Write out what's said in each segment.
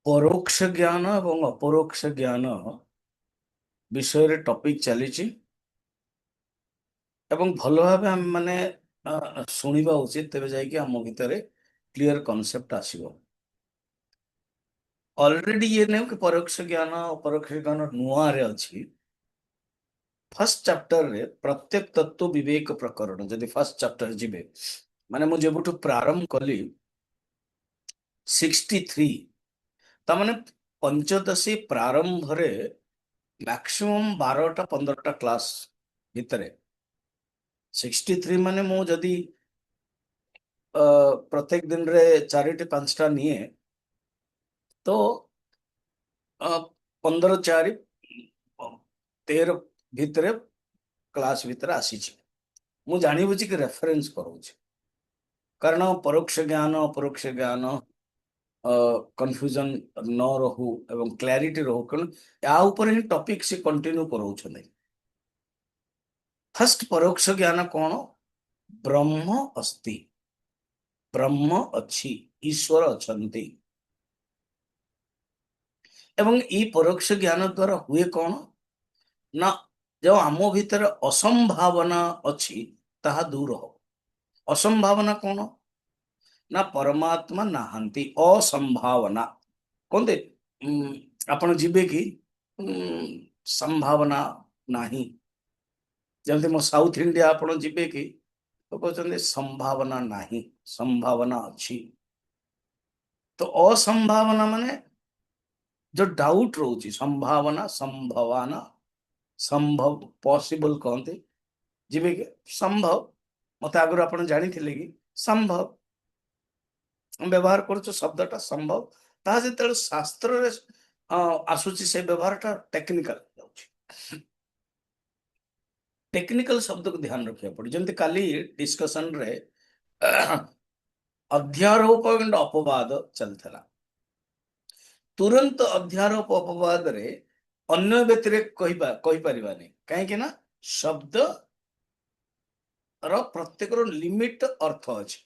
परोक्ष ज्ञान एवं अपरोक्ष ज्ञान विषय रे टॉपिक चलीची एवं भल भाबे हम माने शुणिबा उचित तेबे जाय कि हम भितर क्लियर कांसेप्ट आसीबो। ऑलरेडी ये नहीं कि परोक्ष ज्ञान अपरोक्ष ज्ञान नुआ रे अछि। फर्स्ट चैप्टर रे प्रत्येक तत्व विवेक प्रकरण जदि फर्स्ट चैप्टर जिबे माने मु जेबुठु प्रारंभ कली 63 ता माने पंचदशी प्रारंभ रे मैक्सिमम 12टा 15टा क्लास भितरे 63 माने मु जदि प्रत्येक दिन रे 4टी 5टा निए तो 15 4 13 भितरे क्लास भितरे आसी मु जानी बुझी कि रेफरेंस करूँ कारण परोक्ष ज्ञान अपरोक्ष ज्ञान कंफ्यूजन न रहू एवं क्लैरिटी रहू कारण या ऊपर ही टॉपिक से कंटिन्यू कराउछन। फर्स्ट परोक्ष ज्ञान कौन ब्रह्म अस्ति ब्रह्म अच्छी ईश्वर अछंती एवं ई परोक्ष ज्ञान द्वारा हुए कौन ना जो आम भीतर असंभावना अच्छी ताहा दूर हो। असंभावना कौन ना परमात्मा नाहंती असंभावना कहते आपण जीवे कि संभावना नाही जमती मो साउथ इंडिया आपण जीवे कि तो कहते संभावना नाही संभावना अच्छी तो असंभावना माने जो डाउट रोची संभावना संभवाना संभव पॉसिबल कहते जीवे कि संभव मत आगु आप जानी कि संभव व्यवहार कर शब्दटा संभव ता जो शास्त्र रे आसुची से व्यवहारटा टेक्निकल टेक्निकल शब्द को ध्यान रखा पड़े जमी काली डिस्कशन रे अध्यारोप एंड अपवाद चलता तुरंत अध्यारोप अपवाद रे अन्य व्यतिरेक कही पारिबानी कहीं ना शब्द प्रत्येक लिमिट अर्थ अच्छे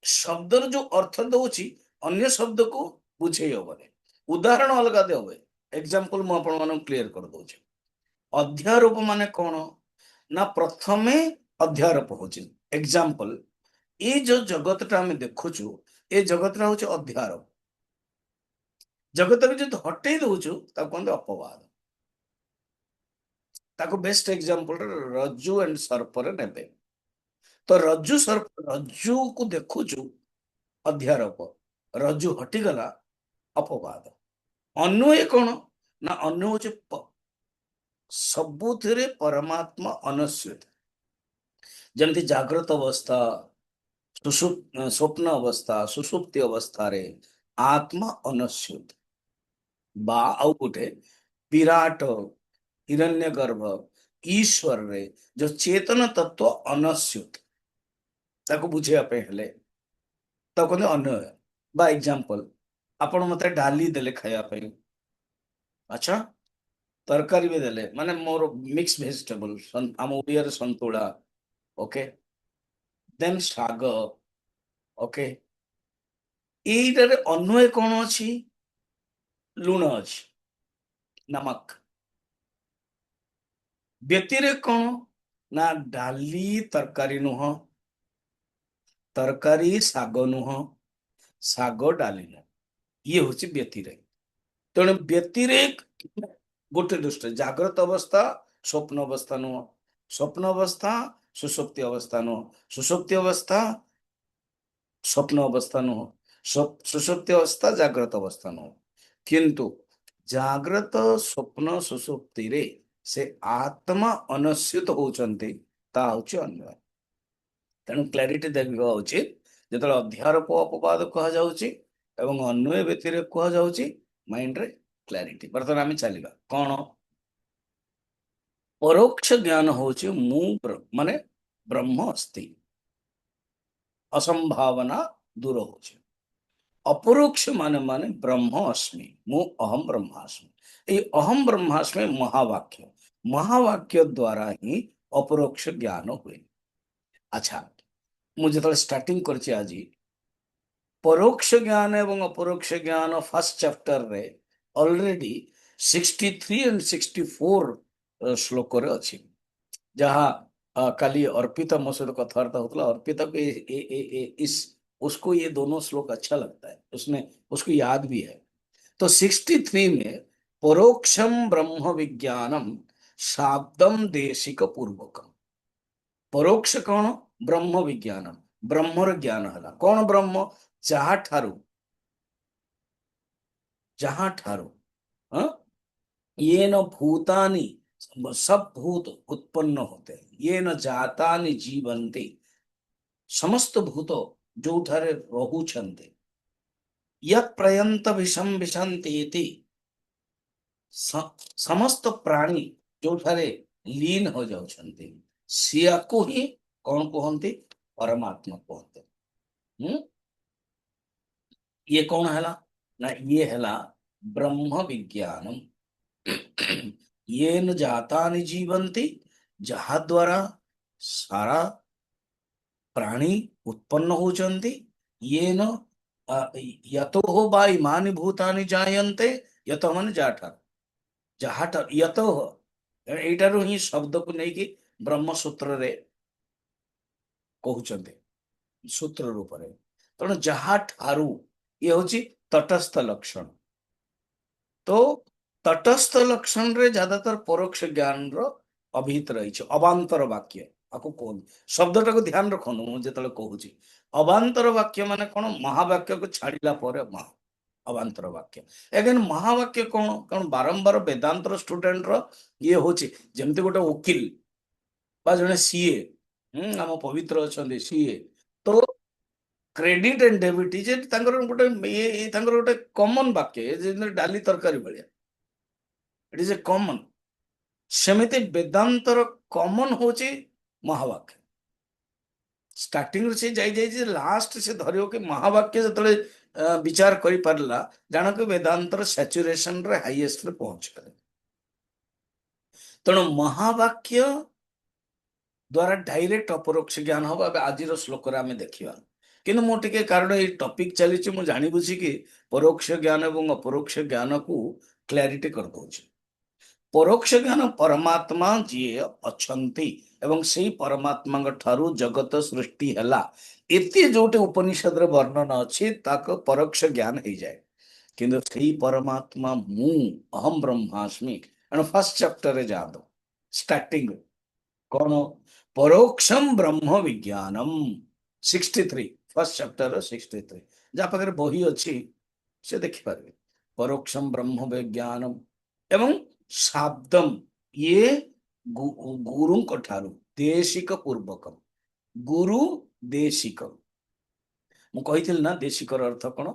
शब्दर जो अर्थ दौची अन्य शब्द को बुझे हेबनी उदाहरण अलग दे एग्जांपल मुझे क्लियर कर दूचे अध्यारोप माने कौन ना प्रथमे अध्यारोप होची एग्जांपल ये जो जगत आम देखुचु ये जगत हूँ अध्यारोप जगत जो हटई दौचु कहते अपवाद ताको बेस्ट एग्जांपल रज्जु एंड सर्प ने तो रज्जु सर्प रज्जु को देखुचु अध्यारोप रज्जु हटिगला अपवाद अन्वय कौन ना अन्वय हूँ सबुथिरे परमात्मा अनश्वित जमती जागृत अवस्था स्वप्न अवस्था सुषुप्ति अवस्था रे आत्मा अनश्युत बा आउ गोटे विराट हिरण्यगर्भ ईश्वर रे जो चेतन तत्व अनश्युत ताको बुझे हेले तो कहते अन्वय बा एग्जांपल आपण मते डाली देले खाया पे अच्छा तरकारी भी देले माने मोर मिक्स वेजिटेबल आम ओडिया रे संतुला ओके देन शाग ओके एइटारे अन्वय कौन अच्छी लुण अच्छी नमक व्यतिरेक कौन ना डाली तरकारी नुह तरकारी शाग नुह शाग डाली नुह ये हूँ व्यतिरेक तेणु व्यतिरेक गोटे दृष्टि जागृत अवस्था स्वप्न अवस्था नुह स्वप्न अवस्था सुषुप्ति अवस्था नुह सुषुप्ति अवस्था स्वप्न अवस्था नुह सुषुप्ति अवस्था जागृत अवस्था नुह किंतु जागृत स्वप्न सुषुप्ति रे से आत्मा अनश्युत होचंती ता होची अन्वय तेणु क्लैरिटी देखा उचित जो अध्यारोप अपवाद कह जाउची एवं अन्वय व्यतिरेक कह जाउची माइंड रे क्लैरिटी बर्तमान आम चलिबा कौन परोक्ष ज्ञान होची मु माने ब्रह्म अस्ति असंभावना दूर होची अपरोक्ष माने ब्रह्म अस्मि मु अहम ब्रह्मास्मि ये अहम ब्रह्मास्मि महावाक्य महावाक्य द्वारा ही अपरोक्ष ज्ञान हुए। अच्छा मुझे स्टार्टिंग कर आज परोक्ष ज्ञान एवं अपरोक्ष ज्ञान फर्स्ट चैप्टर रे ऑलरेडी 63 एंड 64 श्लोक रे अछि जहाँ काली अर्पिता मो सहित कथबार्ता होता अर्पिता को इस उसको ये दोनों श्लोक अच्छा लगता है उसने उसको याद भी है। तो 63 में परोक्षम ब्रह्म विज्ञानम शाब्दम देशिक पूर्वकम परोक्ष कौन ब्रह्म विज्ञानम ब्रह्मर ज्ञान है कौन ब्रह्म जहाँ ठारू हाँ? ये न भूतानि सब भूत उत्पन्न होते हैं ये न जातानि जीवन्ति समस्त भूत जो ठारे रहुछन्ते यत् प्रयंत विषम विशन्ति इति समस्त प्राणी जो ठारे लीन हो जाउछन्ते सियाको ही कौन कहते परमात्मा कहते। ये कौन हैला ना ये हैला ब्रह्म विज्ञानम ये न जातानि जीवन्ति जहा द्वारा सारा प्राणी उत्पन्न होचन्ति ये न यतो हो बा इमानि भूतानि जायन्ते यतो मन जाठर जहाठर यतो हो एटारो ही शब्द को नहीं कि ब्रह्म सूत्र रे कहउचन्ते सूत्र रूप रे तेणु जहा ठारू ये होची तटस्थ लक्षण। तो तटस्थ लक्षण रे ज्यादातर परोक्ष ज्ञान रो अभिहित रही अबांतर वाक्य आपको कौन शब्दटा को ध्यान रखनु मुझे कहूँ अबांतर वाक्य माने कौन महावाक्य को छाड़िला पर महा अबांतर वाक्य एगेन महावाक्य कौन कारण बारंबार वेदांतर स्टूडेंट रो ये होची जेमती गोटे वकील बा जने सीए आम पवित्र अच्छा सीए तो क्रेडिट एंड डेबिट जे तांकर गोटे ये तांकर गोटे कॉमन वाक्य जे डाली तरकारी भलिया इट इज ए कॉमन सेमिति वेदांतर कॉमन होची महावाक्य स्टार्टिंग से जाई जाई जे लास्ट से धरियो के महावाक्य जतले विचार करि परला जानो कि वेदांतर सैचुरेशन रे हाईएस्ट रे पहुंच गले तेणु महावाक्य द्वारा डायरेक्ट अपरोक्ष ज्ञान हम आज श्लोक आम देखा किंतु मो टिके कारण ये टॉपिक चली मुझे जानी बुझी कि परोक्ष ज्ञान और अपरोक्ष ज्ञान को क्लैरिटी कर दूची। परोक्ष ज्ञान परमात्मा जी अच्छंती एवं से परमात्मा ठारू जगत सृष्टि हैला एते जोटे उपनिषद रे वर्णन अछि ताक परोक्ष ज्ञान हो जाए किंतु से परमात्मा मु अहम ब्रह्मास्मि एंड फर्स्ट चैप्टर रे जा दो स्टार्टिंग कौन परोक्षम ब्रह्म विज्ञानम 63 फर्स्ट चैप्टर 63 जहाँ पाखे बही अच्छी से देखिपारे परोक्षम ब्रह्म विज्ञानम एवं शाब्दम ये गुरु ठारू देशिक पूर्वकम गुरु देशिक मु कही ना देशिकर अर्थ कौन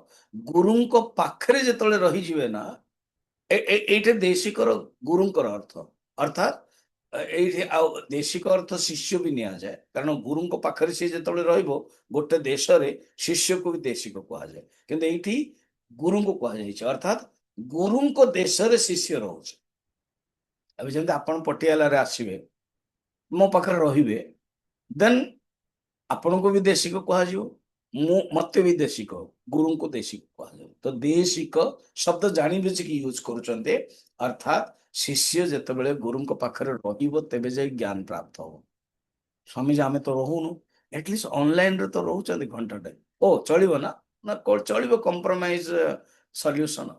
गुरु पाखरे जिते रही ना ये देशिकर गुरुंकर अर्थ अर्थात देशिक अर्थ शिष्य भी निया जाए कारण गुरु पाखरे सी जो रोटे देश शिष्य को भी देशिक कह जाए किंतु ये गुरु को कह अर्थात गुरु देश रे शिष्य रोचे अभी जमी आप पटियाला रे आसवे मो पाखे रे देन आपण को भी देशिक कह मत भी देशिक गुरु को देशिक कह तो देशिक शब्द जानी बुझ कि यूज कर अर्थात शिष्य जिते गुरु पाखे रे जाए ज्ञान प्राप्त हो स्वामी आम तो रोनु एटलिस्ट ऑनलाइन रे तो रोचे घंटाटे ओ चलो ना ना चलो कंप्रोमाइज सॉल्यूशन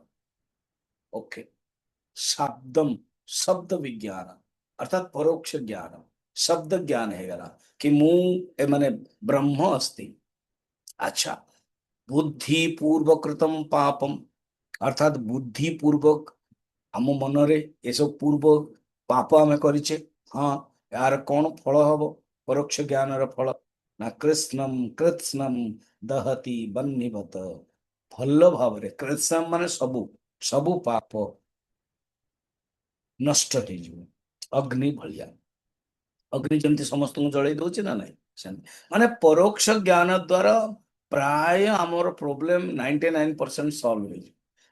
ओके शब्दम शब्द विज्ञान अर्थात परोक्ष ज्ञान शब्द ज्ञान है कि मु माने ब्रह्म अस्ति अच्छा बुद्धि पूर्वकृतम पापम अर्थात बुद्धि पूर्वक आम मनरे ये सब पूर्व पाप आम करिचे हाँ यार कौन फल हम परोक्ष ज्ञान फल ना कृष्णम कृत्स्नम दहति बन्नीवत भल भाव कृष्ण मान सबू सबू पाप नष्ट हो अग्नि भलिया अग्नि जमती समस्त को जड़े दौर ना ना माने परोक्ष ज्ञान द्वारा प्राय आमर प्रोब्लेम 99% सॉल्व हो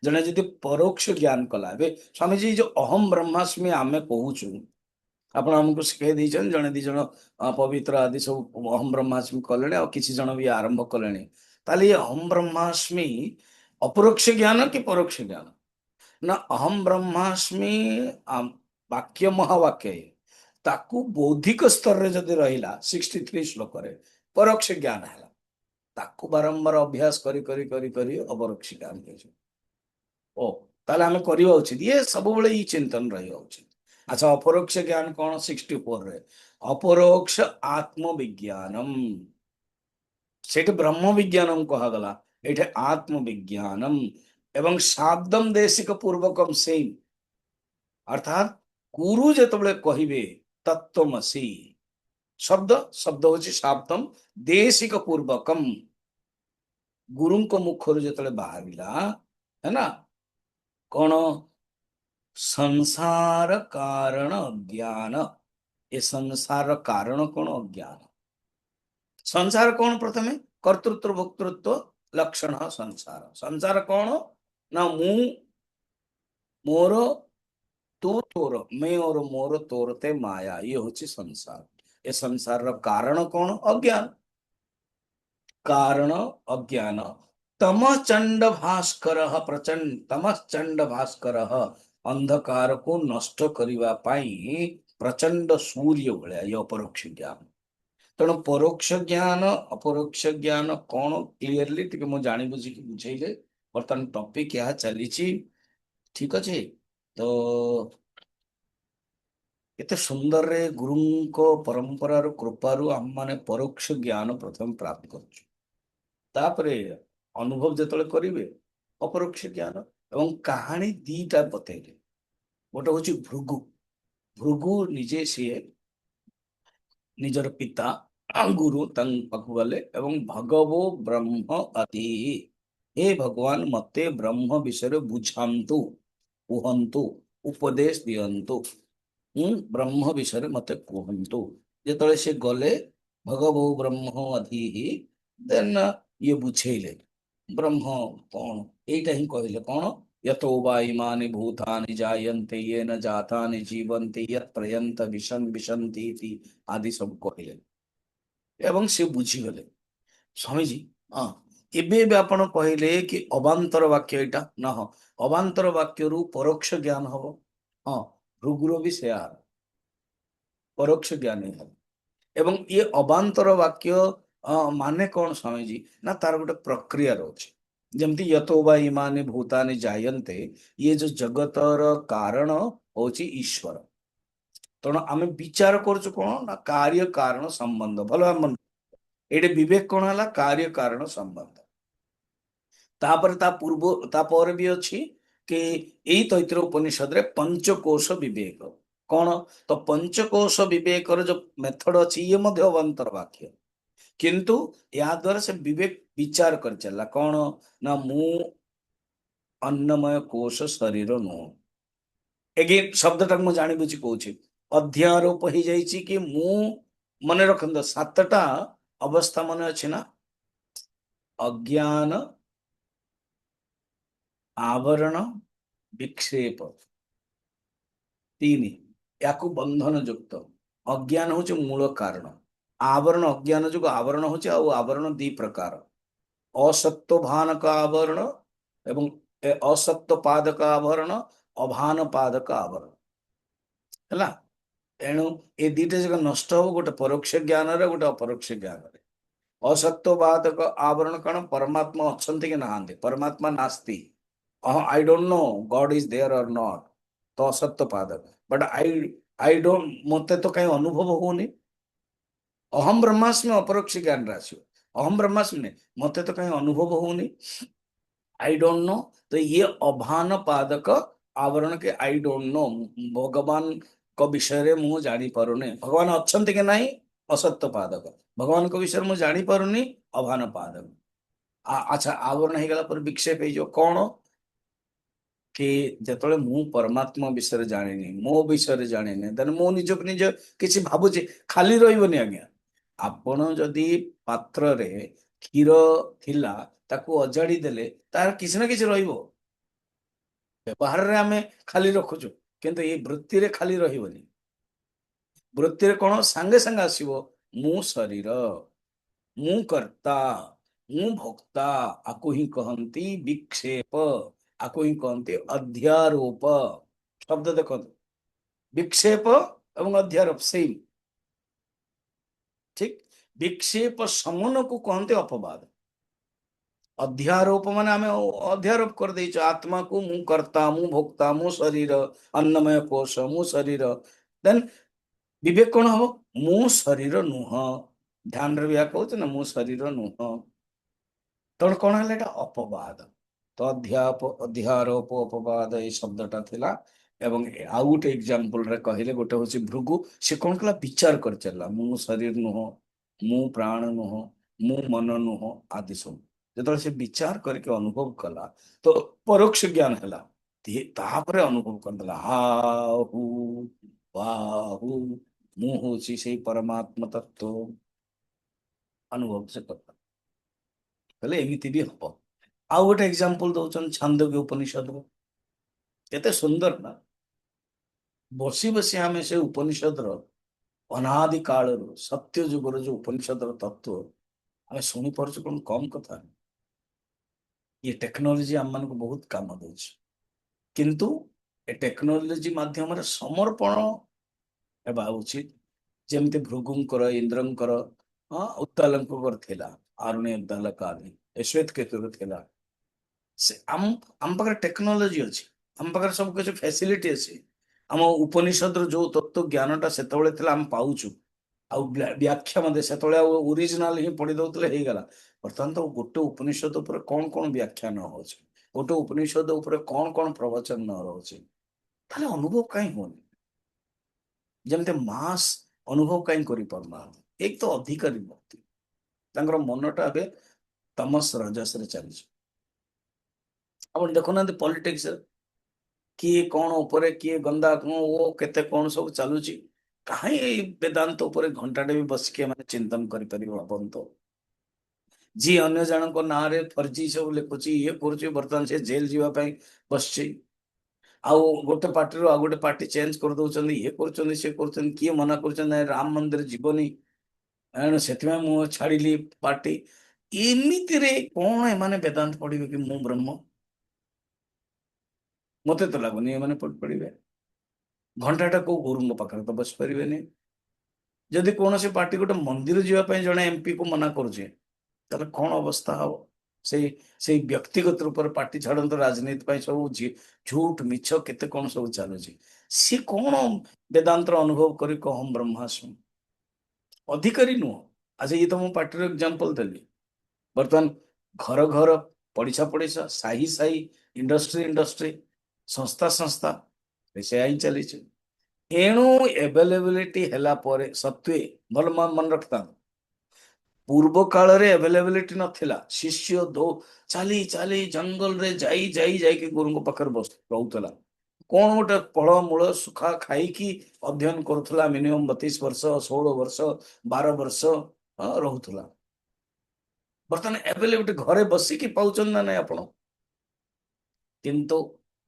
जने जदि परोक्ष ज्ञान कला स्वामी जी जो अहम ब्रह्मास्मि आमे कहूँ आप आमको शिखाई जड़े दी जन पवित्र आदि सब अहम ब्रह्मास्मि कले और किसी जन भी आरंभ कले ताले ये अहम ब्रह्मास्मि अपरोक्ष ज्ञान कि परोक्ष ज्ञान? ना अहम ब्रह्मास्मि वाक्य महावाक्य है। ताकू बौद्धिक स्तर रे जदि रहिला 63 श्लोक रे परोक्ष ज्ञान है। ताकू बारंबार अभ्यास करी करी करी करी अपरोक्ष ज्ञान हो जाए। ओ ताले हमें करवा उचित, ये सब बेले ये चिंतन रहा उचित। अच्छा अपरोक्ष ज्ञान कौन? 64 रे अपरोक्ष आत्मविज्ञानम, सेठ ब्रह्म विज्ञानम कहगला, एठे आत्मविज्ञानम एवं शाब्दम देशिक पूर्वकम सेम, अर्थात गुरु जेतबेले कहिबे तत्त्वमसि, शब्द शब्द होची शाब्दम देशिक पूर्वकम, गुरुଙ୍କ मुखରୁ ଯେତେବେଳେ ବାହାରିଲା है ना कौन? संसार कारण अज्ञान, ये संसार कारण कौन? अज्ञान। संसार कौन? प्रथमे कर्तृत्व भोक्तृत्व लक्षण संसार। संसार कौन? ना मु मोर तू तोर, मैं और मोर तोर ते माया, ये होची संसार। ये संसार रो कारण कौन? अज्ञान। कारण अज्ञान। तमचंड भास्कर प्रचंड, तमचंड भास्कर अंधकार को नष्ट करिवा पाई प्रचंड सूर्य भलिया ये अपरोक्ष ज्ञान। तेणु परोक्ष ज्ञान अपरोक्ष ज्ञान कौन क्लीयरली टिके मु जानी बुझी कि बुझेइले। बर्तमान टॉपिक यहाँ चली, ठीक अच्छे। तो एते सुंदर रे गुरुंको परंपरार कृपारु आम माने परोक्ष ज्ञान प्रथम प्राप्त करछु। तापरे अनुभव जेतले करिवे अपरोक्ष ज्ञान। एवं कहानी दीटा बतेले, गोटे हूँ भृगु। भृगु निजे सी निजर पिता गुरु पाखु गले एवं भगवो ब्रह्म अति, हे भगवान मते ब्रह्म विषय बुझातु, कुहतु, उपदेश दियंतु, ब्रह्म विषय मते कहतु। जेतले से गले भगवो ब्रह्म अधि, देन ये बुझेले ब्रह्म कौन, एटा ही कहले कौन? यतो वा इमानि भूतानि जायन्ते येन जातानि जीवन्ते यत् प्रयन्त विशन् विशन्ति इति आदि सब कहले एवं से बुझीगले। स्वामी जी हाँ, एबे एबे आपण कहले कि अवांतर वाक्य एटा न हो, अवांतर वाक्य रु परोक्ष ज्ञान हबो। हाँ भृगुर भी सेया परोक्ष ज्ञान है। एवं ये अवांतर वाक्य माने कौन स्वामी जी? ना तार गोटे प्रक्रिया रोचे। जमती यतो वा इमानि भूतानि जायन्ते, ये जो जगतर कारण होची ईश्वर। तेणु आम विचार करुचु कौन? ना कार्य कारण संबंध। भलो मन एटे विवेक कौन है? कार्य कारण संबंध। तापर ता पूर्व तापर भी अच्छी कि यही तैत्र उपनिषद रे पंचकोश विवेक कौन? तो पंचकोश विवेक जो मेथड अच्छी ये मध्य अवांतर वाक्य, किंतु या द्वारा से विवेक विचार कर चला कौन? ना मु अन्नमय कोश शरीर नुह। एगेन शब्द टाक मु जानी बुझी कहूँ, अध्यारोप हो जाइए कि मु मन रखता सातटा अवस्था मन अच्छी ना, अज्ञान, आवरण, विक्षेप, तीन या बंधन युक्त। अज्ञान हूँ मूल कारण, आवरण अज्ञान जो आवरण हूँ आवरण दी प्रकार, असत्व भान का आवरण एवं असत्व पादक आवरण, अभान पादक आवरण है। तेणु ये दीटा जगह नष्ट हो गोटे परोक्ष ज्ञान रे गोटे अपरोक्ष ज्ञान रे। असत्व बाधक आवरण कौन? परमात्मा अच्छा कि ना? परमात्मा नास्ति, I don't know God is there or not, तो असत्य पादक। बट आई आई डोंट, मते तो कहीं अनुभव होनी। अहम ब्रह्मास्मि अपरोक्ष ज्ञान राशि, अहम ब्रह्मास्मि नहीं, मते तो कहीं अनुभव होनी, आई डोंट नो। तो ये अभान पादक आवरण के आई डोंट नो, भगवान को विषय रे मु जानी पारुने, भगवान अच्छा कि नहीं असत्य पादक, भगवान को विषय मु जानी पारुनी अभान पादक। अच्छा आवरण हो गला पर विक्षेप हो कौन? कि जेतले मु परमात्मा विषय जानी मो विषय जानी देन मो निजक निज किसी भावुचे खाली रही आज्ञा। आपण जदि पात्र रे क्षीर थिला ताकू अजाड़ी देले तार किसी ना किसी रहिबो। व्यवहार रे आमे खाली रखुचु, किंतु ये वृत्ति रे खाली रहिबनी। वृत्ति रे कोन? संगे संगे आसीबो मु शरीर, मु कर्ता, ମୁଁ ଭୋକ୍ତା, ଆକୁ ହିଁ କହନ୍ତି ବିକ୍ଷେପ, ଆକୁ ହିଁ କହନ୍ତି ଅଧ୍ୟାରୋପ। ଶବ୍ଦ ଦେଖନ୍ତୁ, ବିକ୍ଷେପ ଏବଂ ଅଧ୍ୟାରୋପ ସେମ୍, ଠିକ। ବିକ୍ଷେପ ସମନକୁ କହନ୍ତି ଅପବାଦ। ଅଧ୍ୟାରୋପ ମାନେ ଆମେ ଅଧ୍ୟାରୋପ କରିଦେଇଛୁ ଆତ୍ମାକୁ, ମୁଁ କର୍ତ୍ତା, ମୁଁ ଭୋକ୍ତା, ମୁଁ ଶରୀର, ଅନ୍ନମୟ କୋଷ, ମୁଁ ଶରୀର। ଦେନ୍ ବିବେକ କଣ ହବ? ମୁଁ ଶରୀର ନୁହଁ। ଧ୍ୟାନରେ ବି ଏହା କହୁଛି ନା, ମୁଁ ଶରୀର ନୁହଁ। ତେଣୁ କଣ ହେଲା? ଏଟା ଅପବାଦ। ତ ଅଧ୍ୟାରୋପ ଅପବାଦ ଏଇ ଶବ୍ଦଟା ଥିଲା। ଏବଂ ଆଉ ଗୋଟେ ଏକ୍ସାମ୍ପଲରେ କହିଲେ, ଗୋଟେ ହଉଛି ଭୃଗୁ। ସେ କଣ କଲା? ବିଚାର କରିଚାଲିଲା, ମୁଁ ଶରୀର ନୁହଁ, ମୁଁ ପ୍ରାଣ ନୁହଁ, ମୁଁ ମନ ନୁହଁ, ଆଦି ସବୁ। ଯେତେବେଳେ ସେ ବିଚାର କରିକି ଅନୁଭବ କଲା, ତ ପରୋକ୍ଷ ଜ୍ଞାନ ହେଲା। ତାପରେ ଅନୁଭବ କରିଦେଲା, ହା ହୁ ବାହୁ, ମୁଁ ହଉଛି ସେଇ ପରମାତ୍ମ ତତ୍ଵ। ଅନୁଭବ ସେ କଲା। ହେଲେ ଏମିତି ବି ହବ। ଆଉ ଗୋଟେ ଏକ୍ସାମ୍ପଲ ଦଉଛନ୍ତି ଛାନ୍ଦୋଗ୍ୟ ଉପନିଷଦର। କେତେ ସୁନ୍ଦର ନା! ବସି ବସି ଆମେ ସେ ଉପନିଷଦର ଅନାଦି କାଳରୁ ସତ୍ୟ ଯୁଗର ଯୋଉ ଉପନିଷଦର ତତ୍ଵ ଆମେ ଶୁଣିପାରୁଛୁ, କଣ କମ କଥା? ये ଟେକ୍ନୋଲୋଜି ଆମମାନଙ୍କୁ ବହୁତ କାମ ଦଉଛି, କିନ୍ତୁ ଏ ଟେକ୍ନୋଲୋଜି ମାଧ୍ୟମରେ ସମର୍ପଣ ହେବା ଉଚିତ। ଯେମିତି ଭୃଗୁଙ୍କର, ଇନ୍ଦ୍ରଙ୍କର, ଉତ୍ତାଲଙ୍କର ଥିଲା, ଆରୁଣି ଉଦ୍ଦାଲକ ଆଦି, ଶ୍ଵେତ କେତୁର ଥିଲା। ସେ ଆମ ପାଖରେ ଟେକ୍ନୋଲୋଜି ଅଛି, ଆମ ପାଖରେ ସବୁ କିଛି ଫ୍ୟାସିଲିଟି ଅଛି। ଆମ ଉପନିଷଦର ଯୋଉ ତତ୍ଵ ଜ୍ଞାନଟା ସେତେବେଳେ ଥିଲା ଆମେ ପାଉଛୁ। ଆଉ ବ୍ୟାଖ୍ୟା ମଧ୍ୟ ସେତେବେଳେ ଆଉ ଓରିଜିନାଲ ହିଁ ପଢି ଦଉଥିଲେ, ହେଇଗଲା। ବର୍ତ୍ତମାନ ତ ଗୋଟେ ଉପନିଷଦ ଉପରେ କଣ କଣ ବ୍ୟାଖ୍ୟା ନ ହଉଛି, ଗୋଟେ ଉପନିଷଦ ଉପରେ କଣ କଣ ପ୍ରବଚନ ନ ରହୁଛି, ତାହେଲେ ଅନୁଭବ କାହିଁ ହଉନି? ଯେମିତି ମାସ୍ ଅନୁଭବ କାହିଁ କରିପାରୁନାହାନ୍ତି? ଏକ ତ ଅଧିକାରୀ ବ୍ୟକ୍ତି, ତାଙ୍କର ମନଟା ଏବେ ତମସ ରଜସରେ ଚାଲିଛି। ଆପଣ ଦେଖୁନାହାନ୍ତି ପଲିଟିକ୍ସ, କିଏ କଣ ଉପରେ, କିଏ ଗନ୍ଦା କଣ, ଓ କେତେ କଣ ସବୁ ଚାଲୁଛି। କାହିଁ ଏଇ ବେଦାନ୍ତ ଉପରେ ଘଣ୍ଟାଟେ ବି ବସିକି ମାନେ ଚିନ୍ତନ କରିପାରିବ? ଭାବନ୍ତୁ, ଯିଏ ଅନ୍ୟ ଜଣଙ୍କ ନାଁରେ ଫର୍ଜି ସବୁ ଲେଖୁଛି, ଇଏ କରୁଛି, ବର୍ତ୍ତମାନ ସେ ଜେଲ ଯିବା ପାଇଁ ବସିଛି। ଆଉ ଗୋଟେ ପାର୍ଟିରୁ ଆଉ ଗୋଟେ ପାର୍ଟି ଚେଞ୍ଜ କରିଦଉଛନ୍ତି, ଇଏ କରୁଛନ୍ତି, ସିଏ କରୁଛନ୍ତି। କିଏ ମନା କରୁଛନ୍ତି ନାଇଁ ରାମ ମନ୍ଦିର ଯିବନି, ଏଣୁ ସେଥିପାଇଁ ମୁଁ ଛାଡିଲି ପାର୍ଟି। ଏମିତିରେ କଣ ଏମାନେ ବେଦାନ୍ତ ପଢିବେ କି ମୁଁ ବ୍ରହ୍ମ? ମତେ ତ ଲାଗୁନି ଏମାନେ ପଢିବେ। ଘଣ୍ଟାଟା କୋଉ ଗୁରୁଙ୍କ ପାଖରେ ତ ବସି ପାରିବେନି। ଯଦି କୌଣସି ପାର୍ଟି ଗୋଟେ ମନ୍ଦିର ଯିବା ପାଇଁ ଜଣେ ଏମପି କୁ ମନା କରୁଛି, ତାହେଲେ କଣ ଅବସ୍ଥା ହବ? ସେଇ ସେଇ ବ୍ୟକ୍ତିଗତ ରୂପରେ ପାର୍ଟି ଛାଡନ୍ତୁ, ରାଜନୀତି ପାଇଁ ସବୁ ଝୁଠ ମିଛ କେତେ କଣ ସବୁ ଚାଲୁଛି। ସିଏ କଣ ବେଦାନ୍ତର ଅନୁଭବ କରି କହମ ବ୍ରହ୍ମାସ୍ମି? ଅଧିକାରୀ ନୁହଁ। ଆଚ୍ଛା, ଇଏ ତ ମୁଁ ପାର୍ଟିର ଏକ୍ସାମ୍ପଲ ଦେଲି। ବର୍ତ୍ତମାନ ଘର ଘର, ପଡିଶା ପଡିଶା, ସାହି ସାହି, ଇଣ୍ଡଷ୍ଟ୍ରି ଇଣ୍ଡଷ୍ଟ୍ରି, ସଂସ୍ଥା ସଂସ୍ଥା, ସେୟା ହିଁ ଚାଲିଛି। ଏଣୁ ଏଭେଲେବିଲିଟି ହେଲା ପରେ ସତ୍ୱେ, ଭଲ ମନେ ରଖିଥାନ୍ତୁ, ପୂର୍ବ କାଳରେ ଏଭେଲେବିଲିଟି ନଥିଲା। ଶିଷ୍ୟ ଚାଲି ଚାଲି ଜଙ୍ଗଲରେ ଯାଇକି ଗୁରୁଙ୍କ ପାଖରେ ରହୁଥିଲା। କଣ ଗୋଟେ ଫଳମୂଳ ସୁଖା ଖାଇକି ଅଧ୍ୟୟନ କରୁଥିଲା। ମିନିମମ୍ 32 ବର୍ଷ, 16 ବର୍ଷ, 12 ବର୍ଷ ରହୁଥିଲା। ବର୍ତ୍ତମାନ ଏଭେଲେବିଲିଟି ଘରେ ବସିକି ପାଉଛନ୍ତି ନା ନାଇଁ ଆପଣ? କିନ୍ତୁ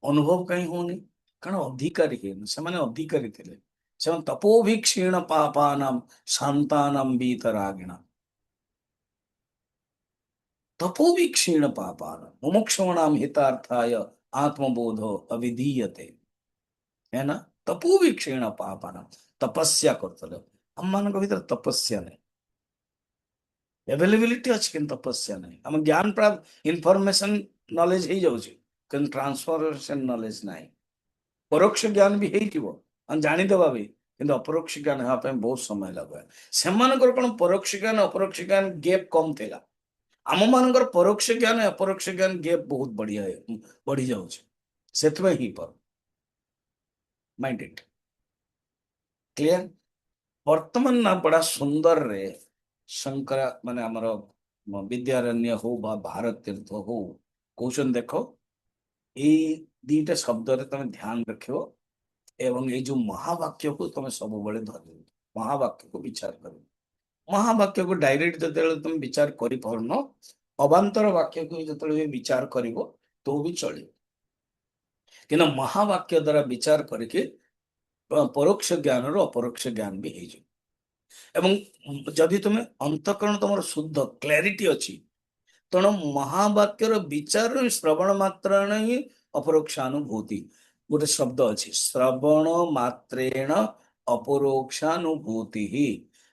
ଅନୁଭବ କାହିଁ ହଉନି? କାରଣ ଅଧିକାରୀ ହେଇନି। ସେମାନେ ଅଧିକାରୀ ଥିଲେ। ସେମାନେ ତପୋଭି କ୍ଷୀଣ ପାପାନାಂ ଶାନ୍ତାନାಂ ବିତରାଗିଣା, तपोवी क्षीण पापान मुमुक्षुणाम हितार्थाय आत्मबोधो अविधीयते, है ना? तपोवी क्षीण पापान, तपस्या करते हम मान भीतर तपस्या नहीं, एवेलेबिलिटी अच्छी कि तपस्या नहीं। हम ज्ञान प्राप्त इनफॉरमेशन नॉलेज हो जाउची, कि ट्रांसफॉर्मेशन नॉलेज नहीं। परोक्ष ज्ञान भी हम जानीदेवा भी, किंतु अपरोक्ष ज्ञान हाँ बहुत समय लगे। से परोक्ष ज्ञान अपरोक्ष ज्ञान गैप कम थिला। आम मान परोक्ष ज्ञान अपरोक्ष ज्ञान गैप बहुत बढ़िया बढ़ी जाऊँ से ही पर माइंडेड क्लियर। वर्तमान ना बड़ा सुंदर रे शंकर माने आमर विद्यारण्य हो बा भारत तीर्थ हो कौन देख ये दीटा शब्द रे तुम ध्यान रखियो, एवं ये जो महावाक्य को तुम सब बड़े धर, महावाक्य को विचार कर। महावाक्य को डायरेक्ट जो तुम विचार कर पारन, अवांतर वाक्य को जो विचार कर तो भी चलो, कि महावाक्य द्वारा विचार करके परोक्ष ज्ञान रो अपरोक्ष ज्ञान भी हो। एवं जदि तुम्हें अंतकरण तुम शुद्ध क्लैरिटी अच्छी, ତେଣୁ ମହାବାକ୍ୟର ବିଚାର ଶ୍ରବଣ ମାତ୍ରାଣ ହିଁ ଅପରୋକ୍ଷାନୁଭୂତି। ଗୋଟେ ଶବ୍ଦ ଅଛି, ଶ୍ରବଣ ମାତ୍ରେଣ ଅପରୋକ୍ଷାନୁଭୂତି ହିଁ,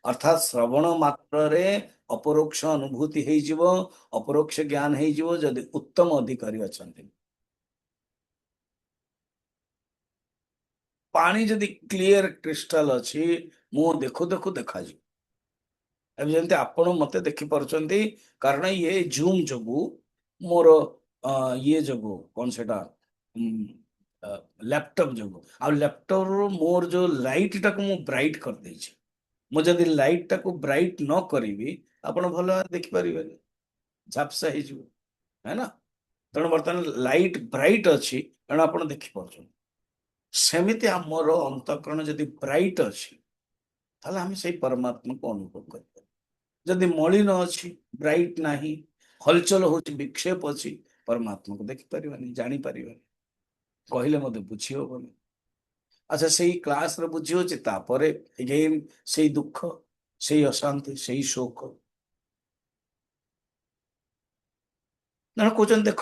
ଅର୍ଥାତ୍ ଶ୍ରବଣ ମାତ୍ରରେ ଅପରୋକ୍ଷ ଅନୁଭୂତି ହେଇଯିବ, ଅପରୋକ୍ଷ ଜ୍ଞାନ ହେଇଯିବ ଯଦି ଉତ୍ତମ ଅଧିକାରୀ ଅଛନ୍ତି। ପାଣି ଯଦି କ୍ଲିୟର କ୍ରିଷ୍ଟାଲ ଅଛି, ମୁଁ ଦେଖୁ ଦେଖୁ ଦେଖାଯିବ। ଏବେ ଯେମିତି ଆପଣ ମତେ ଦେଖିପାରୁଛନ୍ତି, କାରଣ ଇଏ ଜୁମ୍ ଯୋଗୁ, ମୋର ଇଏ ଯୋଗୁ, କଣ ସେଟା ଲ୍ୟାପଟପ୍ ଯୋଗୁ, ଆଉ ଲ୍ୟାପଟପ୍ ମୋର ଯୋଉ ଲାଇଟ୍ ଟାକୁ ମୁଁ ବ୍ରାଇଟ୍ କରିଦେଇଛି। ମୁଁ ଯଦି ଲାଇଟ୍ ଟାକୁ ବ୍ରାଇଟ୍ ନ କରିବି, ଆପଣ ଭଲ ଭାବରେ ଦେଖିପାରିବେନି, ଝାପସା ହେଇଯିବ, ହେ ନା। ତେଣୁ ବର୍ତ୍ତମାନ ଲାଇଟ୍ ବ୍ରାଇଟ୍ ଅଛି, ତେଣୁ ଆପଣ ଦେଖିପାରୁଛନ୍ତି। ସେମିତି ଆମର ଅନ୍ତଃକରଣ ଯଦି ବ୍ରାଇଟ୍ ଅଛି, ତାହେଲେ ଆମେ ସେଇ ପରମାତ୍ମାକୁ ଅନୁଭବ କରିପାରିବା। ଯଦି ମଳିନ ଅଛି, ବ୍ରାଇଟ୍ ନାହିଁ, ହଲଚଲ ହଉଛି, ବିକ୍ଷେପ ଅଛି, ପରମାତ୍ମାକୁ ଦେଖିପାରିବାନି, ଜାଣିପାରିବାନି, କହିଲେ ମଧ୍ୟ ବୁଝି ହବନି। ଆଚ୍ଛା, ସେଇ କ୍ଲାସରେ ବୁଝି ହଉଛି, ତାପରେ ଏଗେନ୍ ସେଇ ଦୁଃଖ, ସେଇ ଅଶାନ୍ତି, ସେଇ ଶୋକ। ତେଣୁ କହୁଛନ୍ତି, ଦେଖ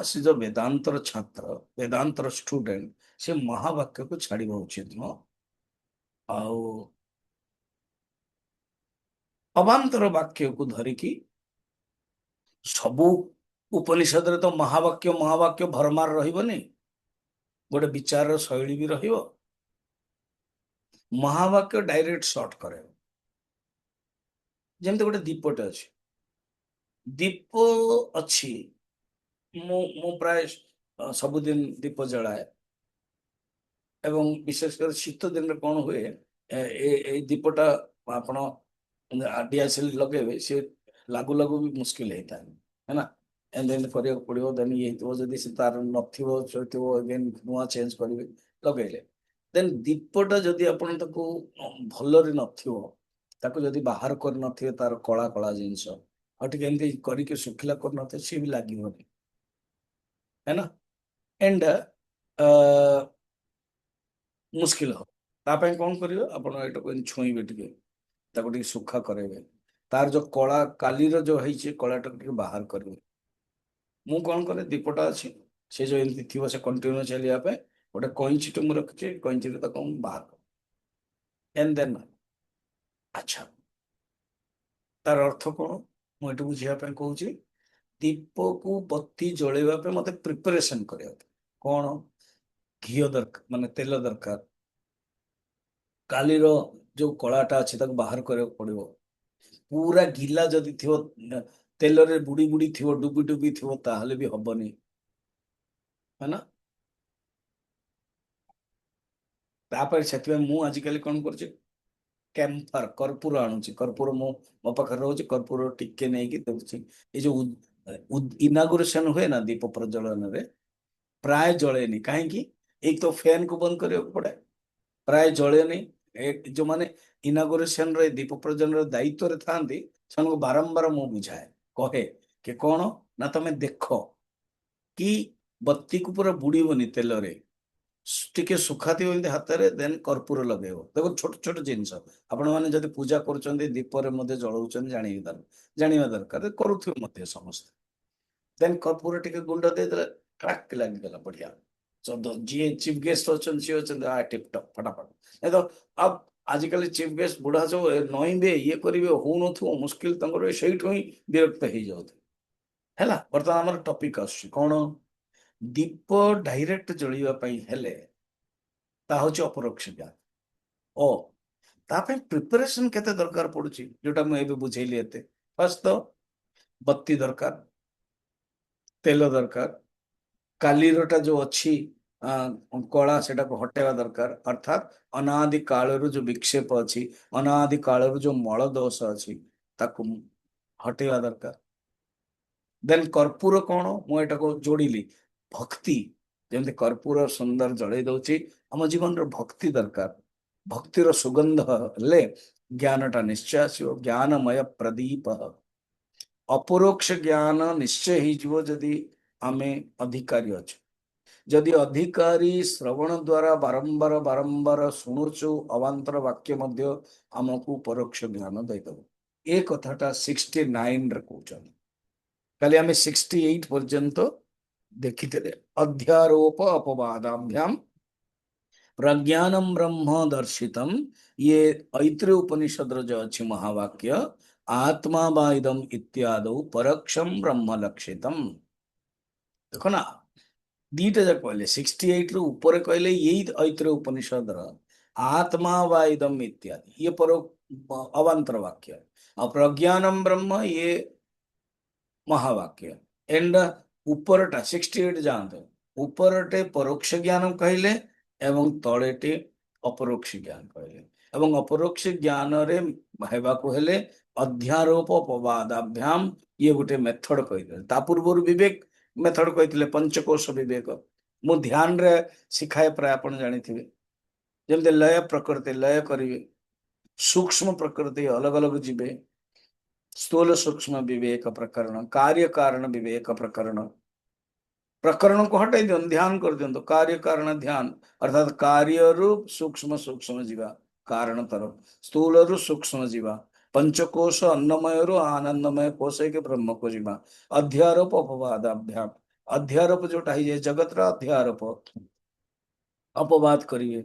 ସେ ଯୋଉ ବେଦାନ୍ତର ଛାତ୍ର, ବେଦାନ୍ତର ଷ୍ଟୁଡେଣ୍ଟ, ସେ ମହାବାକ୍ୟକୁ ଛାଡିବା ଉଚିତ ନୁହଁ। ଆଉ ଅବାନ୍ତର ବାକ୍ୟକୁ ଧରିକି, ସବୁ ଉପନିଷଦରେ ତ ମହାବାକ୍ୟ ମହାବାକ୍ୟ ଭରମାର ରହିବନି, ଗୋଟେ ବିଚାରର ଶୈଳୀ ବି ରହିବ। ମହାବାକ୍ୟ ଡାଇରେକ୍ଟ ସର୍ଟ କରେ। ଯେମିତି ଗୋଟେ ଦୀପଟେ ଅଛି, ଦୀପ ଅଛି, ମୁଁ ପ୍ରାୟ ସବୁଦିନ ଦୀପ ଜଳାଏ, ଏବଂ ବିଶେଷ କରି ଶୀତ ଦିନରେ କଣ ହୁଏ, ଏଇ ଦୀପଟା ଆପଣ ଦିଆସିଲି ଲଗେଇବେ, ସେ ଲାଗୁ ଲାଗୁ ବି ମୁସ୍କିଲ ହେଇଥାଏ, ହେଲା। ଏମିତି ଏମିତି କରିବାକୁ ପଡିବ, ଦେନ୍ ଇଏ ହେଇଥିବ, ଯଦି ସେ ତାର ନଥିବ ଚଳିଥିବ, ଏଗେନ୍ ନୂଆ ଚେଞ୍ଜ କରିବେ, ଲଗେଇଲେ। ଦେନ୍ ଦୀପଟା ଯଦି ଆପଣ ତାକୁ ଭଲରେ ନଥିବ, ତାକୁ ଯଦି ବାହାର କରିନଥିବେ, ତାର କଳା କଳା ଜିନିଷ, ଆଉ ଟିକେ ଏମିତି କରିକି ଶୁଖିଲା କରିନଥିବେ, ସିଏ ବି ଲାଗିବନି, है ना। एंड मुश्किल हो। ତା ପାଇଁ କଣ କରିବେ, ଆପଣ ଏଇଟାକୁ ଏମିତି ଛୁଇଁବେ, ଟିକେ ତାକୁ ଟିକେ ସୁଖା କରେଇବେ, ତାର ଯୋଉ କଳା କାଲିର ଯୋଉ ହେଇଛି କଳାଟାକୁ ଟିକେ ବାହାର କରିବେ। ମୁଁ କଣ କରେ, ଦୀପଟା ଅଛି, ସେ ଯୋଉ ଏମିତି ଥିବ, ସେ କଣ୍ଟିନ୍ୟୁ ଚାଲିବା ପାଇଁ ଗୋଟେ କଇଁଚିଟେ ମୁଁ ରଖିଛି, କଇଁଚିରେ ତାକୁ ମୁଁ ବାହାର କରେ। ଏଣ୍ଡ ଦେନ୍, ଆଚ୍ଛା, ତାର ଅର୍ଥ କଣ, ମୁଁ ଏଠୁ ବୁଝିବା ପାଇଁ କହୁଛି। ଦୀପକୁ ବତି ଜଳେଇବା ପାଇଁ ମତେ ପ୍ରିପାରେସନ କରିବା ପାଇଁ କଣ, ଘିଅ ଦରକାର, ମାନେ ତେଲ ଦରକାର, କାଲିର ଯୋଉ କଳାଟା ଅଛି ତାକୁ ବାହାର କରିବାକୁ ପଡିବ। ପୁରା ଗିଲା ଯଦି ଥିବ, ତେଲରେ ବୁଡି ବୁଡି ଥିବ, ଡୁବି ଡୁବି ଥିବ, ତାହେଲେ ବି ହବନି, है ना। ତାପରେ ସେଥିପାଇଁ ମୁଁ ଆଜିକାଲି କଣ କରୁଛି, କ୍ୟାମ୍ଫର କର୍ପୂର ଆଣୁଛି, କର୍ପୂର ମୋ ପାଖରେ ରହୁଛି, କର୍ପୂର ଟିକେ ନେଇକି ଦେଉଛି। ଏଇ ଯୋଉ ଇନାଗୁରେସନ ହୁଏ ନା ଦୀପ ପ୍ରଜ୍ୱଳନରେ, ପ୍ରାୟ ଜଳେନି, କାହିଁକି, ଏକ ତ ଫ୍ୟାନ କୁ ବନ୍ଦ କରିବାକୁ ପଡେ, ପ୍ରାୟ ଜଳେନି। ଯୋଉମାନେ ଇନାଗୁରେସନ ରେ ଦୀପ ପ୍ରଜ୍ୱଳନର ଦାୟିତ୍ୱରେ ଥାନ୍ତି, ସେମାନଙ୍କୁ ବାରମ୍ବାର ମୁଁ ବୁଝାଏ, କହେ କି କଣ ନା, ତମେ ଦେଖ କି ବତିକୁ ପୁରା ବୁଡିବନି ତେଲରେ, ଟିକେ ସୁଖା ଥିବ ଏମିତି ହାତରେ, ଦେନ୍ କର୍ପୂର ଲଗେଇବ। ଦେଖ, ଛୋଟ ଛୋଟ ଜିନିଷ ଆପଣ ମାନେ ଯଦି ପୂଜା କରୁଛନ୍ତି, ଦୀପରେ ମଧ୍ୟ ଜଳଉଛନ୍ତି, ଜାଣିବା ଦରକାର, କରୁଥିବେ ମଧ୍ୟ ସମସ୍ତେ। ଦେନ୍ କର୍ପୂର ଟିକେ ଗୁଣ୍ଡ ଦେଇଦେଲେ, କ୍ରାକ୍ ଲାଗିଗଲା, ବଢିଆ। ଯିଏ ଚିଫ ଗେଷ୍ଟ ଅଛନ୍ତି, ସିଏ ଅଛନ୍ତି, ଟିପ ଟପ ଫଟାଫଟ। ଏ ତ ଆଉ ଆଜିକାଲି ଚିଫ ଗେଷ୍ଟ ବୁଢା ସବୁ ନଇଁବେ, ଇଏ କରିବେ, ହଉନଥିବ, ମୁସ୍କିଲ ତାଙ୍କର, ସେଇଠୁ ହିଁ ବିରକ୍ତ ହେଇଯାଉଥିବେ। ହେଲା, ବର୍ତ୍ତମାନ ଆମର ଟପିକ ଆସୁଛି କଣ, ଦୀପ ଡାଇରେକ୍ଟ ଜଳିବା ପାଇଁ ହେଲେ ତାହା ହଉଛି ଅପରୋକ୍ଷ ଜ୍ଞାନ। ଓ ତା ପାଇଁ ପ୍ରିପାରେସନ କେତେ ଦରକାର ପଡୁଛି, ଯୋଉଟା ମୁଁ ଏବେ ବୁଝେଇଲି ଏତେ। ଫାର୍ଷ୍ଟ ତ ବତି ଦରକାର, ତେଲ ଦରକାର, କାଲିରଟା ଯୋଉ ଅଛି କଳା, ସେଟାକୁ ହଟେଇବା ଦରକାର, ଅର୍ଥାତ୍ ଅନାଦି କାଳରୁ ଯୋଉ ବିକ୍ଷେପ ଅଛି, ଅନାଦି କାଳରୁ ଯୋଉ ମଳ ଦୋଷ ଅଛି, ତାକୁ ହଟେଇବା ଦରକାର। ଦେନ୍ କର୍ପୂର କଣ, ମୁଁ ଏଟାକୁ ଯୋଡିଲି, ଭକ୍ତି, ଯେମିତି କର୍ପୂର ସୁନ୍ଦର ଜଳେଇ ଦଉଛି, ଆମ ଜୀବନରେ ଭକ୍ତି ଦରକାର। ଭକ୍ତିର ସୁଗନ୍ଧ ହେଲେ ଜ୍ଞାନଟା ନିଶ୍ଚୟ ଆସିବ, ଜ୍ଞାନମୟ ପ୍ରଦୀପ। ଅପରୋକ୍ଷ ଜ୍ଞାନ ନିଶ୍ଚୟ ହେଇଯିବ ଯଦି ଆମେ ଅଧିକାରୀ ଅଛୁ। ଯଦି ଅଧିକାରୀ ଶ୍ରବଣ ଦ୍ଵାରା ବାରମ୍ବାର ବାରମ୍ବାର ଶୁଣୁଛୁ, ଅବାନ୍ତର ବାକ୍ୟ ମଧ୍ୟ ଆମକୁ ପରୋକ୍ଷ ଜ୍ଞାନ ଦେଇଦବ। ଏ କଥାଟା 69ରେ କହୁଛନ୍ତି। କାଲି ଆମେ 68 ପର୍ଯ୍ୟନ୍ତ ଦେଖିଥିଲେ। ଅଧ୍ୟାରୋପ ଅପବାଦାଭ୍ୟାମ प्रज्ञानम ब्रह्म दर्शितम, ये ऐत्रेय उपनिषद जो अच्छी महावाक्य, आत्मा वा इदम इत्यादि परोक्षम ब्रह्म लक्षितम। देखो ना, दीटा जक कहले 68 रु ऊपर कहले यही ऐत्रेय उपनिषद आत्मा वा इदम इत्यादि, ये परो अवांतर वाक्य। और प्रज्ञानम ब्रह्म ये महावाक्य। एंड ऊपरटा 68 जानते ऊपरटे परोक्ष ज्ञान कहले एवं तळेटे अपरोक्ष ज्ञान कहले। एवं अपरोक्ष ज्ञान रे हेबाको हेले अध्यारोप अपवादाभ्याम ये गोटे मेथड कहले। ता पूर्व विवेक मेथड कहले पंचकोश विवेक। मु ध्यान रे शिखाए प्राय आपण जानिथिबे, जेमते लय प्रकृति लय करिवे, सूक्ष्म प्रकृति अलग अलग जीवे, स्थूल सूक्ष्म विवेक प्रकरण, कार्य कारण विवेक प्रकरण। प्रकरण को हटाई दियो, ध्यान कर दियो, कार्य कारण ध्यान अर्थात कार्य रूप सूक्ष्म सूक्ष्म जीवा कारण तरफ, स्थूल रु सूक्ष्म जीवा, पंचकोश अन्नमय रु आनंदमय कोश के ब्रह्म को जीवा। अध्यारोप अपवादाभ्याम, अध्यारोप जोटा है जगत रा अध्यारोप अपवाद करिए,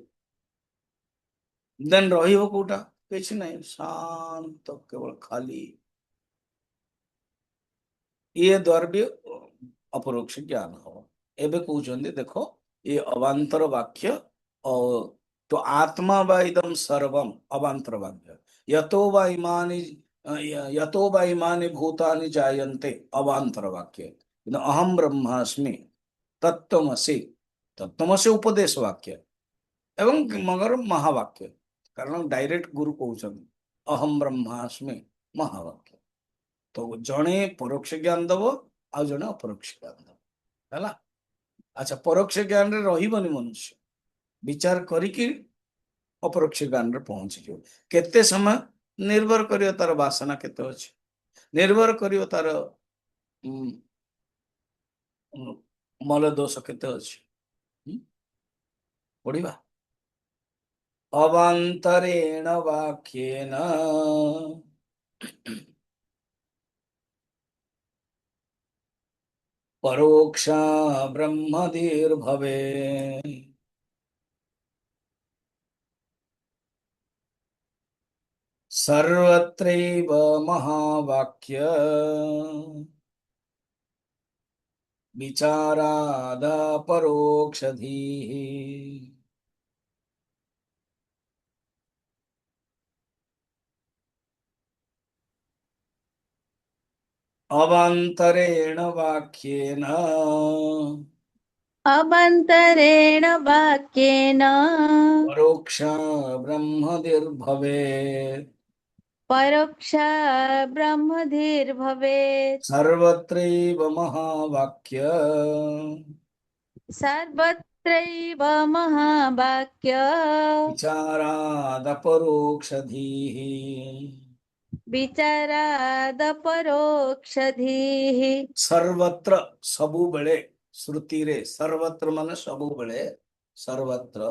देन रहिबो कोटा किछ नहीं, शांत केवल खाली। ये द्वार भी अपरोक्ष ज्ञान हो। एबे कहउछन्ते देखो ये अवांतर वाक्य और तो आत्मा वा इदम सर्वम अवांतर वाक्य, यतो वा इमानि यतो वा इमानि भूतानि जायन्ते अवांतर वाक्य, अहम ब्रह्मास्मि तत्त्वमसि, तत्त्वमसि उपदेश वाक्य एवं मगर महावाक्य, कारण डायरेक्ट गुरु कहउछन्ते अहम ब्रह्मास्मि महावाक्य। तो जड़े परोक्ष ज्ञान दब आ जड़े अपरोक्ष ज्ञान दब है। अच्छा, परोक्ष ज्ञान रे रहिबनी मनुष्य विचार करिकी अपरोक्ष ज्ञान रे पहुंची जो केते समय निर्भर करियो तार वासना केते अछि, निर्भर करियो तार मल दोष केते अछि। पढ़िबा अवांतरेण वाक्येन परोक्षा ब्रह्मधीर्भवे, सर्वत्रैव महावाक्य विचाराद परोक्षधीः। अवांतरेण वाक्येन अभ्यन्तरेण वाक्येन परोक्षा ब्रह्मधिर्भवेत्, परोक्षा ब्रह्मधिर्भवेत्, सर्वत्रैव महावाक्य सर्वत्रैव महावाक्य विचाराद परोक्षधीः। विचारादपरोक्षधीः। सर्वत्र सबुबेले श्रुति रे, सर्वत्र माने सबुबेले, सर्वत्र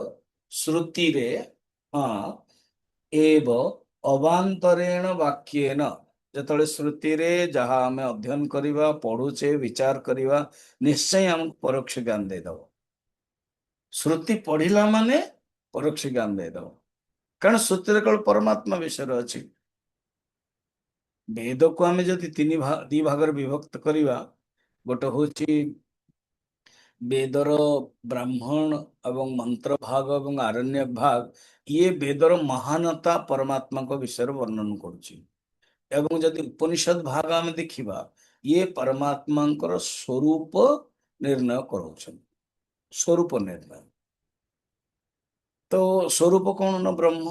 श्रुति रे हाँ एव अवांतरेण वाक्येन, जतले श्रुति रे जहा आमे अध्ययन करिवा पढ़ुचे विचार करिवा निश्चय हमको परोक्ष ज्ञान दे दो। श्रुति पढ़िला माने परोक्ष ज्ञान दे दो, कारण श्रुति रे केवल परमात्मा विषय अछि। वेद को आमे जदि दी भाग विभक्त करिवा, गोटे होची वेदर ब्राह्मण एवं मंत्र भाग एवं आरण्य भाग, ये वेदर महानता परमात्मा को विषय वर्णन करुछि। एवं जदि उपनिषद भाग आमे देखिबा, ये परमात्मा स्वरूप निर्णय करुछन, स्वरूप निर्णय। तो स्वरूप कौन न ब्रह्म,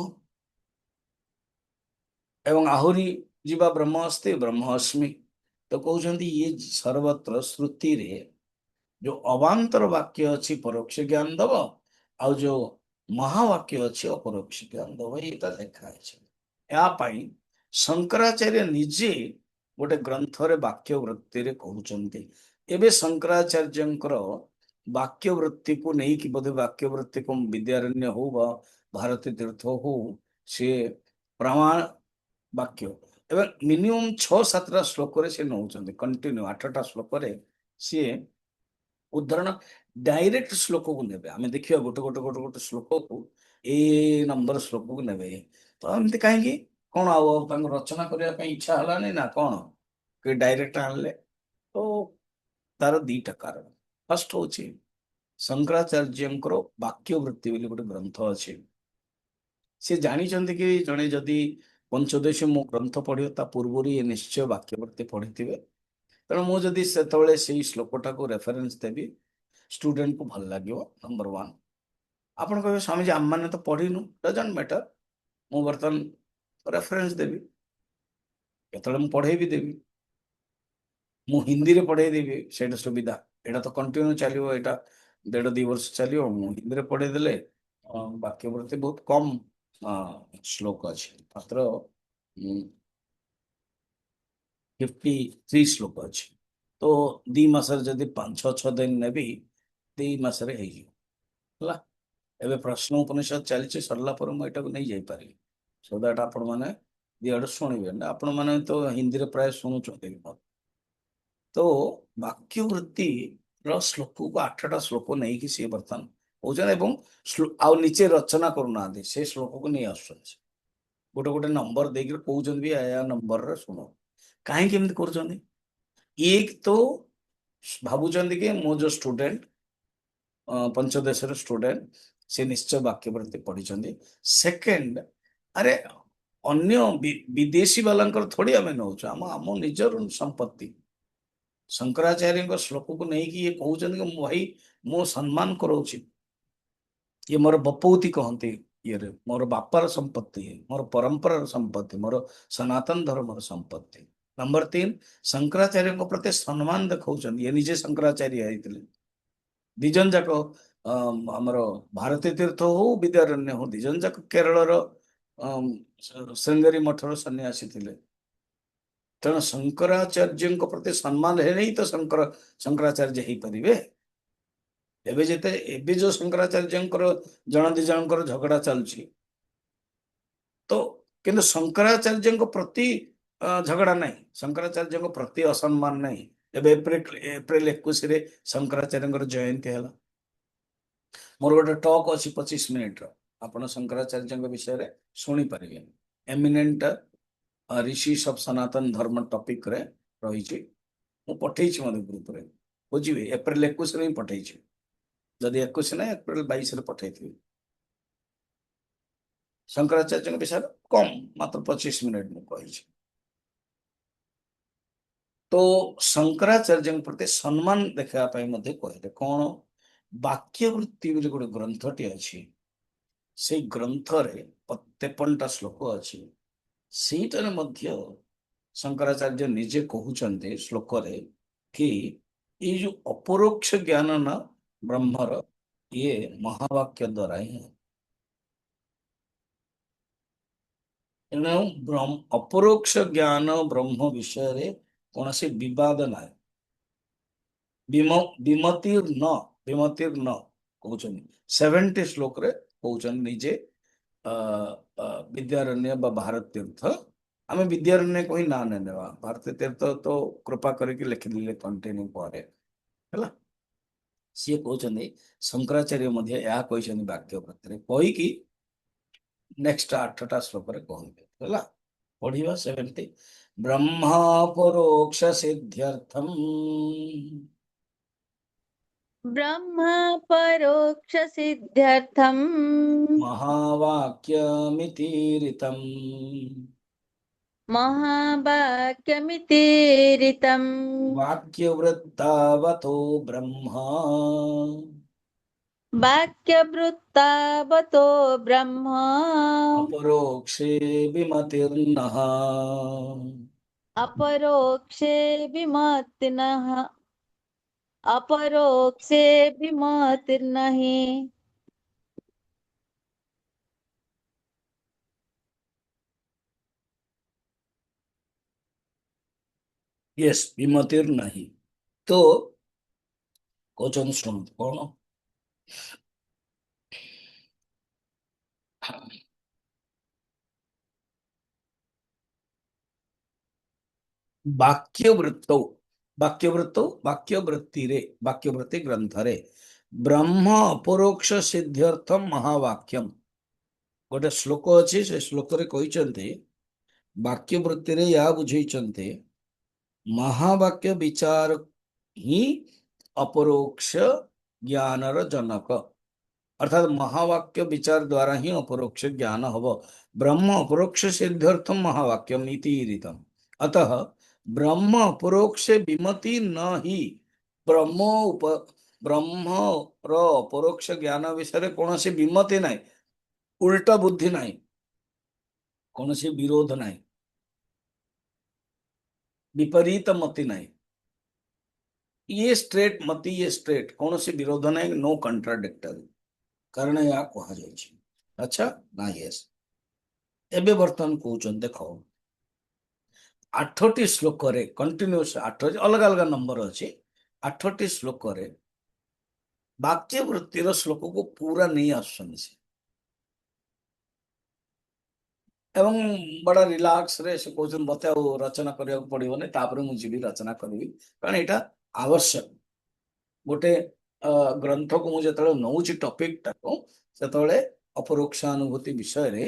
एवं आहुरी जीवा ब्रह्म अस्ति ब्रह्म अस्मि। तो कहते ये सर्वत्र श्रुति रे जो अवांतर वाक्य अच्छी परोक्ष ज्ञान दब, आ जो महावाक्य अच्छी अपरोक्ष ज्ञान दब, ये देखा है। शंकराचार्य निजे गोटे ग्रंथ रे वाक्य वृत्ति रे कहउचंती। एबे शंकराचार्यंकर वाक्य वृत्ति को नहीं कि बोधे वाक्य वृत्ति को विद्यारण्य हो भारती तीर्थ हो से प्रमाण वाक्य ଏବଂ ମିନିମମ୍ 6-7ଟା ଶ୍ଲୋକରେ ସେ ନଉଛନ୍ତି କଣ୍ଟିନ୍ୟୁ 8ଟା ଶ୍ଲୋକରେ ସିଏ ଉଦାହରଣ ଡାଇରେକ୍ଟ ଶ୍ଲୋକକୁ ନେବେ। ଆମେ ଦେଖିବା ଗୋଟେ ଶ୍ଲୋକକୁ ଏଇ ନମ୍ବର ଶ୍ଲୋକକୁ ନେବେ। ତ ଏମିତି କାହିଁକି କଣ ଆଉ ତାଙ୍କୁ ରଚନା କରିବା ପାଇଁ ଇଚ୍ଛା ହେଲାନି ନା କଣ କି ଡାଇରେକ୍ଟ ଆଣିଲେ? ତ ତାର ଦିଟା କାରଣ। ଫାର୍ଷ୍ଟ ହଉଛି ଶଙ୍କରାଚାର୍ଯ୍ୟଙ୍କର ବାକ୍ୟ ବୃତ୍ତି ବୋଲି ଗୋଟେ ଗ୍ରନ୍ଥ ଅଛି। ସେ ଜାଣିଛନ୍ତି କି ଜଣେ ଯଦି ପଞ୍ଚଦଶୀ ମୋ ଗ୍ରନ୍ଥ ପଢିବ ତା ପୂର୍ବରୁ ଇଏ ନିଶ୍ଚୟ ବାକ୍ୟ ବୃତ୍ତି ପଢିଥିବେ। ତେଣୁ ମୁଁ ଯଦି ସେତେବେଳେ ସେଇ ଶ୍ଲୋକଟାକୁ ରେଫରେନ୍ସ ଦେବି ଷ୍ଟୁଡେଣ୍ଟକୁ ଭଲ ଲାଗିବ। Number one. ଆପଣ କହିବେ ସ୍ୱାମୀଜୀ ଆମମାନେ ତ ପଢିନୁ, ଡଜଣ୍ଟ ମ୍ୟାଟର, ମୁଁ ବର୍ତ୍ତମାନ ରେଫରେନ୍ସ ଦେବି, କେତେବେଳେ ମୁଁ ପଢେଇବି ଦେବି, ମୁଁ ହିନ୍ଦୀରେ ପଢେଇଦେବି, ସେଇଟା ସୁବିଧା। ଏଇଟା ତ କଣ୍ଟିନ୍ୟୁ ଚାଲିବ, ଏଇଟା 1.5-2 ବର୍ଷ ଚାଲିବ। ମୁଁ ହିନ୍ଦୀରେ ପଢେଇ ଦେଲେ ବାକ୍ୟ ବୃତ୍ତି ବହୁତ କମ ଶ୍ଲୋକ ଅଛି, ମାତ୍ର 53 ଶ୍ଲୋକ ଅଛି। ତ 2 ମାସରେ ଯଦି 5-6 ଦିନ ନେବି 2 ମାସରେ ହେଇଯିବ ହେଲା। ଏବେ ପ୍ରଶ୍ନ ଉପନିଷଦ ଚାଲିଛି, ସରିଲା ପରେ ମୁଁ ଏଟାକୁ ନେଇ ଯାଇପାରିବି। ସୋ ଦ୍ୟାଟ ଆପଣ ମାନେ ଦିଆଡୁ ଶୁଣିବେ ନା, ଆପଣ ମାନେ ତ ହିନ୍ଦୀରେ ପ୍ରାୟ ଶୁଣୁଛନ୍ତି। ତ ବାକ୍ୟ ବୃତ୍ତିର ଶ୍ଲୋକକୁ 8ଟା ଶ୍ଲୋକ ନେଇକି ସିଏ ବର୍ତ୍ତମାନ କହୁଛନ୍ତି ଏବଂ ଆଉ ନିଚେ ରଚନା କରୁନାହାନ୍ତି, ସେ ଶ୍ଲୋକକୁ ନେଇ ଆସୁଛନ୍ତି। ଗୋଟେ ନମ୍ବର ଦେଇକି କହୁଛନ୍ତି ବି ଏହା ନମ୍ବରରେ ଶୁଣ। କାହିଁକି ଏମିତି କରୁଛନ୍ତି? ଏକ ତ ଭାବୁଛନ୍ତି କି ମୁଁ ଯୋଉ ଷ୍ଟୁଡେଣ୍ଟ ପଞ୍ଚଦଶର ଷ୍ଟୁଡେଣ୍ଟ ସେ ନିଶ୍ଚୟ ବାକ୍ୟ ବୃତ୍ତି ପଢିଛନ୍ତି। ସେକେଣ୍ଡ, ଆରେ ଅନ୍ୟ ବିଦେଶୀ ବାଲାଙ୍କର ଥୋଡି ଆମେ ନଉଛୁ, ଆମ ନିଜର ସମ୍ପତ୍ତି। ଶଙ୍କରାଚାର୍ଯ୍ୟଙ୍କ ଶ୍ଲୋକକୁ ନେଇକି ଇଏ କହୁଛନ୍ତି କି ମୁଁ ଭାଇ ମୁଁ ସମ୍ମାନ କରାଉଛି, ଇଏ ମୋର ବପୌତି କହନ୍ତି, ଇଏରେ ମୋର ବାପାର ସମ୍ପତ୍ତି, ମୋର ପରମ୍ପରାର ସମ୍ପତ୍ତି, ମୋର ସନାତନ ଧର୍ମର ସମ୍ପତ୍ତି। ନମ୍ବର 3, ଶଙ୍କରାଚାର୍ଯ୍ୟଙ୍କ ପ୍ରତି ସମ୍ମାନ ଦେଖାଉଛନ୍ତି। ଇଏ ନିଜେ ଶଙ୍କରାଚାର୍ଯ୍ୟ ହେଇଥିଲେ। ଦି ଜଣ ଯାକ ଆମର ଭାରତୀ ତୀର୍ଥ ହଉ ବିଦ୍ୟାରଣ୍ୟ ହଉ, ଦି ଜଣ ଯାକ କେରଳର ଶୃଙ୍ଗେରୀ ମଠର ସନ୍ନ୍ୟାସୀ ଥିଲେ। ତେଣୁ ଶଙ୍କରାଚାର୍ଯ୍ୟଙ୍କ ପ୍ରତି ସମ୍ମାନ ହେଲେ ହିଁ ତ ଶଙ୍କରାଚାର୍ଯ୍ୟ ହେଇପାରିବେ। ଏବେ ଯୋଉ ଶଙ୍କରାଚାର୍ଯ୍ୟଙ୍କର ଜଣ ଦି ଜଣଙ୍କର ଝଗଡା ଚାଲୁଛି, ତ କିନ୍ତୁ ଶଙ୍କରାଚାର୍ଯ୍ୟଙ୍କ ପ୍ରତି ଝଗଡା ନାହିଁ, ଶଙ୍କରାଚାର୍ଯ୍ୟଙ୍କ ପ୍ରତି ଅସମ୍ମାନ ନାହିଁ। ଏବେ ଏପ୍ରିଲ 21ରେ ଶଙ୍କରାଚାର୍ଯ୍ୟଙ୍କର ଜୟନ୍ତୀ ହେଲା। ମୋର ଗୋଟେ ଟକ୍ ଅଛି 25 ମିନିଟର, ଆପଣ ଶଙ୍କରାଚାର୍ଯ୍ୟଙ୍କ ବିଷୟରେ ଶୁଣିପାରିବେ। ଏମିନେଣ୍ଟ ରିଷିସ୍ ଅଫ୍ ସନାତନ ଧର୍ମ ଟପିକରେ ରହିଛି। ମୁଁ ପଠେଇଛି ମଧ୍ୟ ଗ୍ରୁପରେ, ବୁଝିବେ। ଏପ୍ରିଲ 21ରେ ହିଁ ପଠେଇଛି, ଯଦି 21 ନାହିଁ ଏପ୍ରିଲ 22ରେ ପଠେଇଥିବି। ଶଙ୍କରାଚାର୍ଯ୍ୟଙ୍କ ବିଷୟରେ କମ, ମାତ୍ର 25 ମିନିଟ ମୁଁ କହିଛି। ତ ଶଙ୍କରାଚାର୍ଯ୍ୟଙ୍କ ପ୍ରତି ସମ୍ମାନ ଦେଖାଇବା ପାଇଁ ମଧ୍ୟ କହିଲେ କଣ, ବାକ୍ୟ ବୃତ୍ତି ବୋଲି ଗୋଟେ ଗ୍ରନ୍ଥଟି ଅଛି। ସେଇ ଗ୍ରନ୍ଥରେ 53ଟା ଶ୍ଲୋକ ଅଛି। ସେଇଟାରେ ମଧ୍ୟ ଶଙ୍କରାଚାର୍ଯ୍ୟ ନିଜେ କହୁଛନ୍ତି ଶ୍ଲୋକରେ କି ଏଇ ଯୋଉ ଅପରୋକ୍ଷ ଜ୍ଞାନ ନା ବ୍ରହ୍ମର, ଇଏ ମହାବାକ୍ୟ ଦ୍ୱାରା ହିଁ। ତେଣୁ ଅପରୋକ୍ଷ ଜ୍ଞାନ ବ୍ରହ୍ମ ବିଷୟରେ କୌଣସି ବିବାଦ ନାହିଁ। ବିମତିର୍ନ କହୁଛନ୍ତି 70 ଶ୍ଲୋକରେ କହୁଛନ୍ତି ନିଜେ ବିଦ୍ୟାରଣ୍ୟ ବା ଭାରତ ତୀର୍ଥ। ଆମେ ବିଦ୍ୟାରଣ୍ୟ କହି ନାଁ ନେବା, ଭାରତ ତୀର୍ଥ ତ କୃପା କରିକି ଲେଖିଦେଲେ କଣ୍ଟିନ୍ୟୁ ପରେ ହେଲା। ସିଏ କହୁଛନ୍ତି ଶଙ୍କରାଚାର୍ଯ୍ୟ ମଧ୍ୟ ଏହା କହିଛନ୍ତି ବାକ୍ୟ ବୃତ୍ତିରେ, କହିକି ନେକ୍ସଟ 8ଟା ଶ୍ଲୋକରେ କହିବେ ହେଲା। ପଢିବା 70। ବ୍ରହ୍ମା ପରୋକ୍ଷ ସିଦ୍ଧ୍ୟର୍ଥମ୍ ब्रह्म परोक्ष सिद्ध्यर्थम् महावाक्यमितीरितम् महावाक्यमितीरितम् वाक्यवृत्तावतो ब्रह्मा वाक्यवृत्तावतो ब्रह्म अपरोक्षे विमतिर्नः। अपरोक्षे विमतिर्नः अपरोक्षे विमतिर्नहि। यस, विमतिर्नहि। तो कौन शुणु कौन, ବାକ୍ୟବୃତ୍ତौ ବାକ୍ୟବୃତ୍ତौ ବାକ୍ୟବୃତ୍ତିରେ ବାକ୍ୟବୃତ୍ତି ଗ୍ରନ୍ଥରେ ବ୍ରହ୍ମ ଅପରୋକ୍ଷ ସିଦ୍ଧ୍ୟର୍ଥମ୍ ମହାବାକ୍ୟମ୍ ଗୋଟେ ଶ୍ଲୋକ ଅଛି ସେ ଶ୍ଲୋକରେ କହିଛନ୍ତି ବାକ୍ୟବୃତ୍ତିରେ ୟା ବୁଝେଇଛନ୍ତି ମହାବାକ୍ୟ ବିଚାର ହିଁ ଅପରୋକ୍ଷ ଜ୍ଞାନର ଜନକ अर्थात महावाक्य विचार द्वारा ही अपरोक्ष ज्ञान हब ब्रह्म अपरोक्ष सिद्ध्यर्थम महावाक्यम इति रीतम अतः ब्रह्म अपरोक्ष विमति न ही ब्रह्म उप ब्रह्म र अपरोक्ष ज्ञान विषय कौन सी विमति नहीं उल्टा बुद्धि नहीं कौन सी विरोध नहीं विपरीत मति नहीं ये स्ट्रेट मति ये स्ट्रेट कौन सी विरोध नहीं नो कंट्राडिक्टरी कारण या कहा जाइए अच्छा ना यस एबे वर्तमान कहउछन देखो 8टी श्लोक रे कंटिन्यूअस 8 अलग अलग नंबर अछि 8टी श्लोक रे वाक्य वृत्तिर श्लोक को पूरा नहीं आसुछन से एवं बड़ा रिलैक्स रे से कहउछन बते आ रचना करिया पड़िबो ने तापर मु जीवी रचना करबी कारण एटा आवश्यक गोटे ग्रंथ को मुझे नौची टॉपिक टाको से अपरोक्षानुभूति विषय रे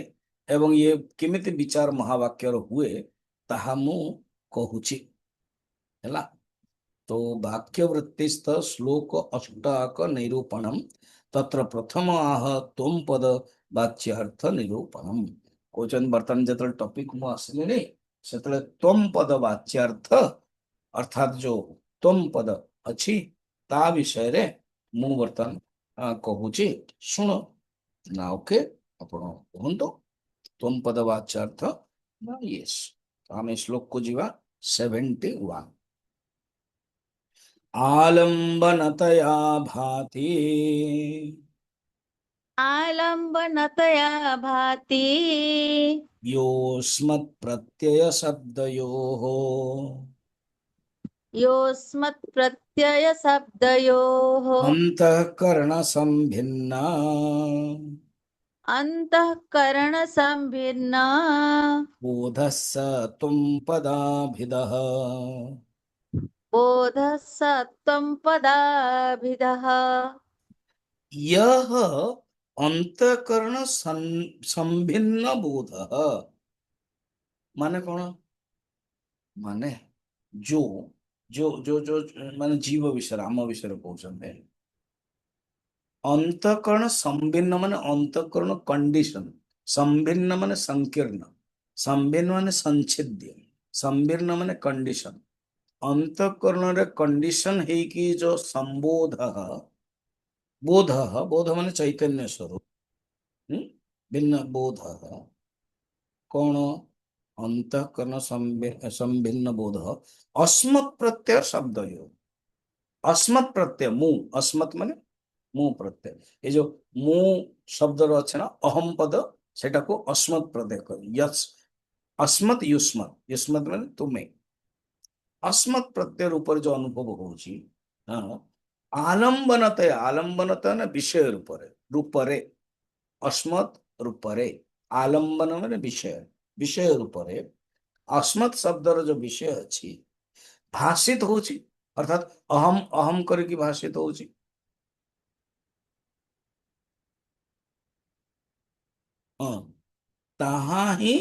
एवं ये किमिति विचार महावाक्यर हुए ताहा मु कहूची हैला तो वाक्य वृत्तिस्थ श्लोक अष्टाक निरूपणम तत्र प्रथम आह त्वम पद वाच्यार्थ निरूपणम क्वेश्चन बर्तन जतल टॉपिक मु आसले ने सेतले त्वम पद वाच्यार्थ अर्थात जो त्वम पद अछि ता विषय रे मु बर्तन कहूची शुण ना ओके आपण कहंतो त्वम पद वाच्यार्थ ना यस आमे श्लोक को जीवा 71 आलम्बनतया भाति आलम्बनतया भाति योऽस्मत् प्रत्यय शब्दयोः योऽस्मत् प्रत्यय शब्दयोः अंतःकरण संभिन्ना अंतःकरण संभिन्ना बोधः स तुम पदाभिदः बोधः सत्वं पदाभिधः यह अंतःकरण संभिन्न बोधः माने कौन माने जो जो जो जो माने जीव विषय आम विषय कहते अंतःकरण संभिन्न माने अंतःकरण कंडीशन संभिन्न माने संकीर्ण संभिन्न माने संच्छेद्य संभिन्न माने कंडीशन अंतःकरण रे कंडीशन है कि जो संबोध बोध बोध माने चैतन्य स्वरूप भिन्न बोध कौन अंतःकरण संभिन्न बोध अस्मत् प्रत्यय शब्द अस्मत् प्रत्यय मु अस्मत् माने मु प्रत्यय ये जो मु शब्द अच्छे ना अहम पद सेटा को अस्मत् प्रत्यय कर यस अस्मत् युष्मत् युष्मत् माने तुम्हें अस्मत् प्रत्यय ऊपर जो अनुभव होची आलम्बनतया आलम्बनता ना विषय रूपरे अस्मत् रूपरे आलम्बन माने विषय विषय रूपरे अस्मत् शब्दर जो विषय अच्छी भाषित होची अर्थात अहम अहम करके भाषित होची ताहा ही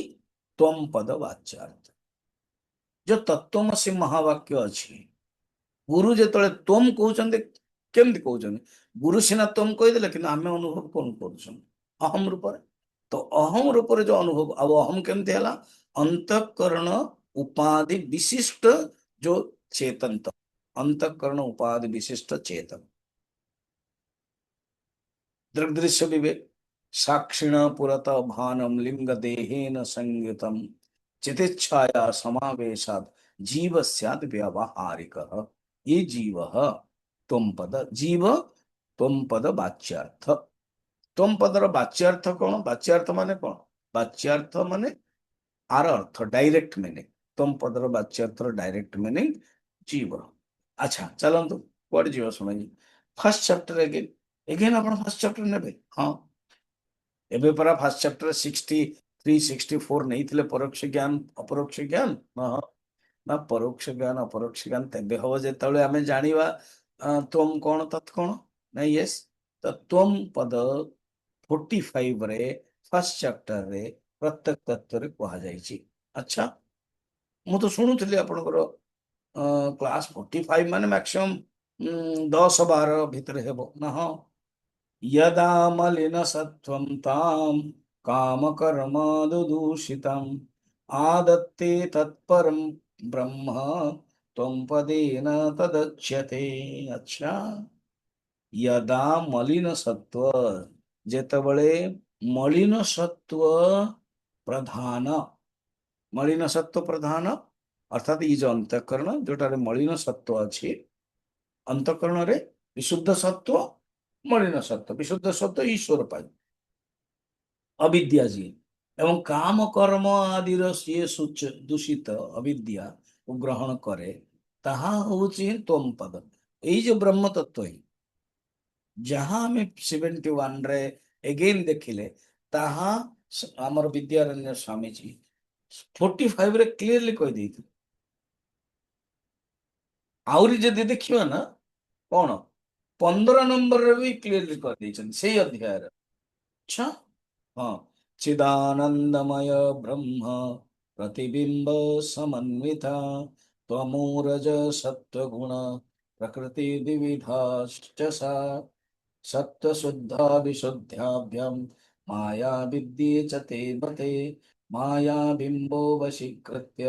त्वम पद वाच्यार्थ जो तत्वमसि महावाक्य अच्छी गुरु जेतले त्वम कहउछन्ते केमति कहउछन्ते गुरु सिना त्वम कहिदेले कि आमे अनुभव कोन करूछन अहम रूपरे तो अहम रूपरे जो अनुभव अब अहम केमति हला अंतःकरण उपाधि विशिष्ट जो चेतन अंतःकरण उपाधि विशिष्ट चेतन दृग्दृश्य विवेक साक्षिण पुरत भानम लिंग देहेन संयुतम चितिच्छाया समावेशात जीव स्यात् व्यावहारिकः ये जीव त्वम पद जीव त्वम पद वाच्यार्थ त्वम पदर वाच्यार्थ कौन वाच्यार्थ माने कौन वाच्यार्थ माने आर अर्थ डायरेक्ट मीनिंग त्वम पदर वाच्यार्थ डायरेक्ट मीनिंग जीव अच्छा चलंतु कुआडे जीव सुनाई फर्स्ट चैप्टर अगेन अगेन आपण फर्स्ट चैप्टर नेबे हां एबे परा फर्स्ट चैप्टर 63 64 नहीं थिले परोक्ष ज्ञान अपरोक्ष ज्ञान हाँ ନା ପରୋକ୍ଷ ଜ୍ଞାନ ଅପରୋକ୍ଷ ଜ୍ଞାନ ତେବେ ହବ ଯେତେବେଳେ ଆମେ ଜାଣିବା ତ୍ୱମ୍ କଣ ତତ୍ କଣ। ନା ୟେସ୍, ତ ତ୍ୱମ୍ ପଦ 45 ରେ ଫାର୍ଷ୍ଟ ଚାପ୍ଟରରେ ପ୍ରତ୍ୟେକ ତତ୍ଵରେ କୁହାଯାଇଛି। ଆଚ୍ଛା, ମୁଁ ତ ଶୁଣୁଥିଲି ଆପଣଙ୍କର କ୍ଲାସ୍ 45 ମାନେ ମ୍ୟାକ୍ସିମମ୍ 10-12 ଭିତରେ ହେବ ନା। ହଁ, यदा मलिनसत्त्वं तां कामकर्मादुदूषितम् आदत्ते तत्परं ब्रह्म त्वं पदेन तदच्यते। अच्छा, यदा मलिन सत्व, ଯେତେବେଳେ ମଳିନ ସତ୍ଵ ପ୍ରଧାନ, ମଳିନ ସତ୍ଵ ପ୍ରଧାନ ଅର୍ଥାତ ଏଇ ଯୋଉ ଅନ୍ତଃକରଣ ଯୋଉଟାରେ ମଳିନ ସତ୍ଵ ଅଛି, ଅନ୍ତଃକରଣରେ ବିଶୁଦ୍ଧ ସତ୍ଵ, ମଳିନ ସତ୍ଵ, ବିଶୁଦ୍ଧ ସତ୍ଵ ଈଶ୍ୱର ପାଇଁ ଅବିଦ୍ୟା ଯିଏ, ଏବଂ କାମ କର୍ମ ଆଦିର ସିଏ ଦୂଷିତ ଅବିଦ୍ୟା ଗ୍ରହଣ କରେ, ତାହା ହଉଛି ତ୍ୱମ୍ ପଦ। ଏଇ ଯୋଉ ବ୍ରହ୍ମ ତତ୍ଵ ହିଁ ଯାହା ଆମେ 71 ଏଗେନ୍ ଦେଖିଲେ, ତାହା ଆମର ବିଦ୍ୟାରଣ୍ୟ ସ୍ୱାମୀଜୀ 45 ରେ କ୍ଲିୟରଲି କହିଦେଇଥିଲେ। ଆହୁରି ଯଦି ଦେଖିବା ନା କଣ 15 ନମ୍ବରରେ ବି କ୍ଲିୟରଲି କରିଦେଇଛନ୍ତି ସେଇ ଅଧ୍ୟାୟରେ। ଆଚ୍ଛା, ହଁ, ଚିଦାନନ୍ଦମୟ ବ୍ରହ୍ମ ପ୍ରତିବିମ୍ବ ସମନ୍විତା ତ୍ୱମୂରଜ ସତ୍ୱଗୁଣ ପ୍ରକୃତି विविधाश्च सा सत्त्वशुद्धा विशुद्ध्याभ्यं माया विद्ये च ते मते माया बिम्बो वशीकृत्य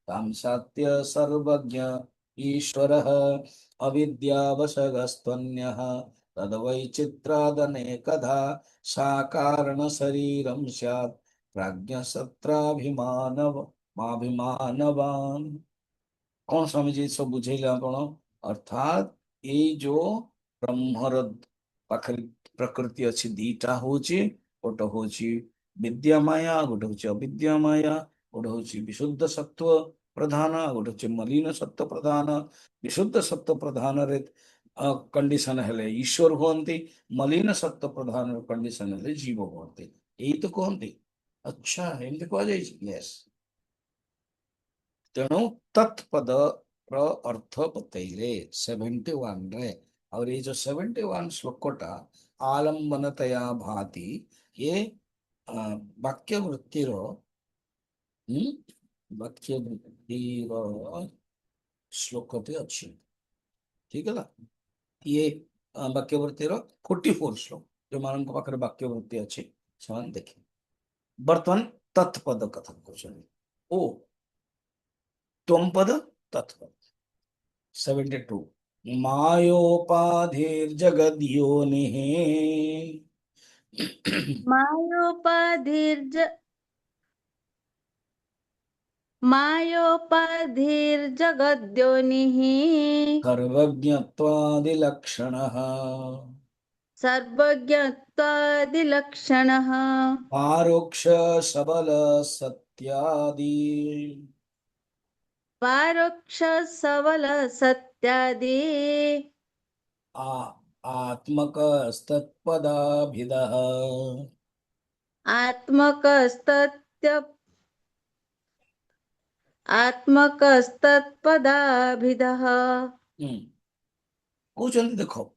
तां सात्य सर्वज्ञ ईश्वरः अविद्यावशगस्त्वन्यः तद्वैचित्रादनेकधा सा कारणशरीरं स्यात् प्राज्ञसत्राभिमानव माभिमानवान्। कौन स्वामी जी सब बुझेगा आपण, अर्थात ये जो ब्रह्मर पाखरे प्रकृति अच्छी दीटा होची, गोटे होची विद्या माया, गोटे होची अविद्या माया, गोटे होची विशुद्ध सत्व प्रधान, गोटे होची मलिन सत्व प्रधान। विशुद्ध सत्व प्रधान रे कंडीशन हेले ईश्वर हुंती, मलिन सत्व प्रधान कंडीशन हेले जीव हुंती, यही तो कहते। अच्छा, एमती कह जाय। यस, तेणु तत्पद अर्थ बतैले 71 रे। और ये जो 71 श्लोकटा आलम्बनतया भाति, ये वाक्य वृत्तिर वाक्य वृत्तिर श्लोकटे अच्छी। ठीक है ना, ये वाक्य वृत्तिर 44 श्लोक जो मान पाखे वाक्य वृत्ति अच्छी से देखे। बर्तमान तत्पद कथा क्वेश्चन ओ त्वं पद तत्पद 72 मायोपाधिर्जगद्योनिः मायोपाधिर्ज मायोपाधिर्जगद्योनिः सर्वज्ञत्वादिलक्षणः सर्वज्ञत्वादिलक्षणः पारोक्ष सबल सत्यादि पारोक्ष सबल सत्यादि आत्मकस्तत्पदाभिदः आत्मकस्तत्य आत्मकस्तत्पदाभिदः। कौन देखो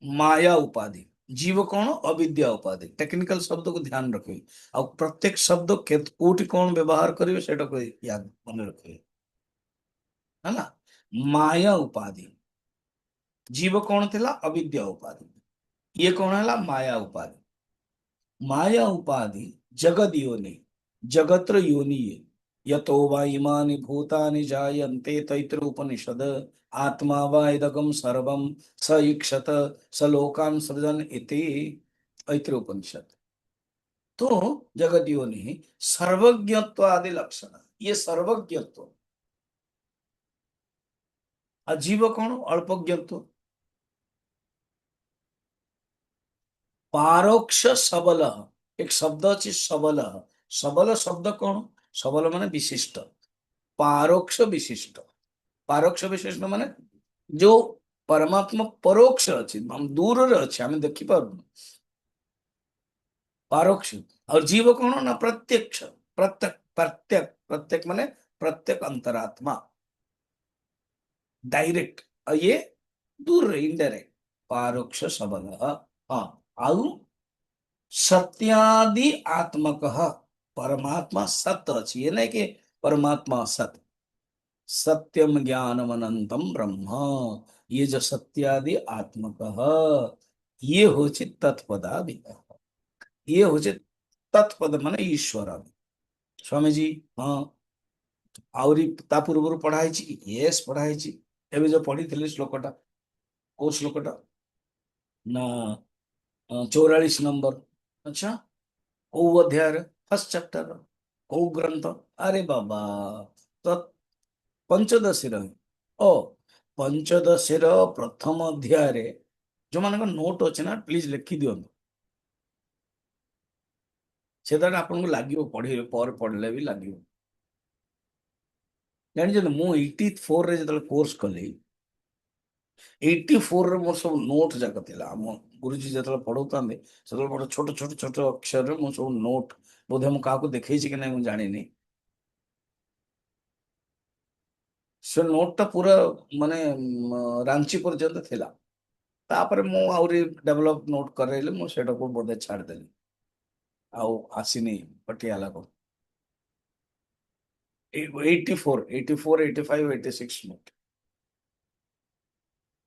माया उपाधि जीव कौन अविद्या उपाधि टेक्निकल शब्द को ध्यान रखिए और प्रत्येक शब्द कोटि कौन व्यवहार करिवे सेटा को याद मन रखिए, है ना। माया उपाधि जीव कौन थिला अविद्या उपाधि, ये कौन है माया उपाधि। माया उपाधि जगद योनि, जगत्र योनि ये यतो वा इमानि भूतानि जायन्ते तैत्र उपनिषद आत्मा वा इदगम सर्वम स ईक्षत स लोकान् सृजन इति ऐत्र उपनिषद। तो जगद योनि सर्वज्ञत्व आदि लक्षण, ये सर्वज्ञत्व। अजीव कौन अल्पज्ञत्व। पारोक्ष सबल, एक शब्द अच्छी सबल, सबल शब्द कौन, सबल माने विशिष्ट, पारोक्ष विशिष्ट, पारोक्ष विशिष्ट माने जो परमात्मा परोक्ष अच्छी हम दूर रे अच्छे हमें देखी पार पारोक्ष। और जीव कौन ना प्रत्यक्ष, प्रत्यक प्रत्यक प्रत्यक माने प्रत्येक अंतरात्मा डायरेक्ट, ये दूर इनडायरेक्ट पारोक्ष सबल। हाँ, आउ सत्यादि आत्मक परमात्मा सत्य अछि, ये नहीं कि परमात्मा सत्य, सत्यम ज्ञानम अनंतम ब्रह्म, ये जो सत्यादि आत्मक ये होछि तत्पदाविद, ये होछि तत्पद माने ईश्वर। स्वामी जी, हाँ, ଆହୁରି ତା ପୂର୍ବରୁ ପଢା ହେଇଛି କି? ୟେସ୍, ପଢା ହେଇଛି। ଏବେ ଯୋଉ ପଢିଥିଲି ଶ୍ଲୋକଟା, କୋଉ ଶ୍ଲୋକଟା ନା 44 ନମ୍ବର। ଆଚ୍ଛା, କୋଉ ଅଧ୍ୟାୟରେ? First chapter. କୋଉ ଗ୍ରନ୍ଥ? ଆରେ ବାବା, ତ ପଞ୍ଚଦଶୀର ହିଁ। ଓ, ପଞ୍ଚଦଶୀର ପ୍ରଥମ ଅଧ୍ୟାୟରେ ଯୋଉମାନଙ୍କ ନୋଟ ଅଛି ନା, ପ୍ଲିଜ ଲେଖି ଦିଅନ୍ତୁ। ସେଟା ଆପଣଙ୍କୁ ଲାଗିବ, ପଢିବେ ପରେ ପଢିଲେ ବି ଲାଗିବ। ଜାଣିଛନ୍ତି, ମୁଁ 84ରେ ଯେତେବେଳେ କୋର୍ସ କଲି, 84ରେ ମୋର ସବୁ ନୋଟ ଯାକ ଥିଲା। ଆମ ଗୁରୁଜୀ ଯେତେବେଳେ ପଢଉଥାନ୍ତି ସେତେବେଳେ ମୋର ଛୋଟ ଛୋଟ ଛୋଟ ଅକ୍ଷରରେ ମୁଁ ସବୁ ନୋଟ, ବୋଧେ ମୁଁ କାହାକୁ ଦେଖେଇଛି କି ନାହିଁ ମୁଁ ଜାଣିନି, ସେ ନୋଟଟା ପୁରା ମାନେ ରାଞ୍ଚି ପର୍ଯ୍ୟନ୍ତ ଥିଲା। ତାପରେ ମୁଁ ଆହୁରି ଡେଭଲପ ନୋଟ କରେଇଲି, ମୁଁ ସେଟାକୁ ବୋଧେ ଛାଡ଼ିଦେଲି, ଆଉ ଆସିନି ପଟିଆଲାକୁ। 84, 84, 85, 86 ନୋଟ।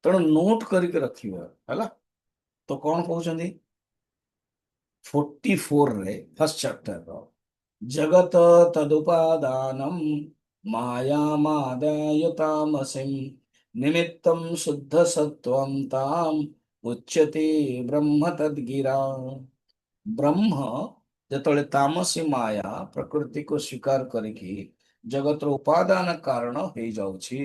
ତେଣୁ ନୋଟ କରିକି ରଖିବ ହେଲା। ତ କଣ କହୁଛନ୍ତି 44ରେ ଫାର୍ଷ୍ଟ ଚାପ୍ଟର, जगत तदुपादानं मायामादाय तामसिं निमित्तं शुद्ध सत्वं ताम उच्यते ब्रह्म तद्गिरा। ब्रह्म ଯେତେବେଳେ ତାମସୀ ମାୟା ପ୍ରକୃତିକୁ ସ୍ୱୀକାର କରିକି ଜଗତର ଉପାଦାନ କାରଣ ହେଇଯାଉଛି,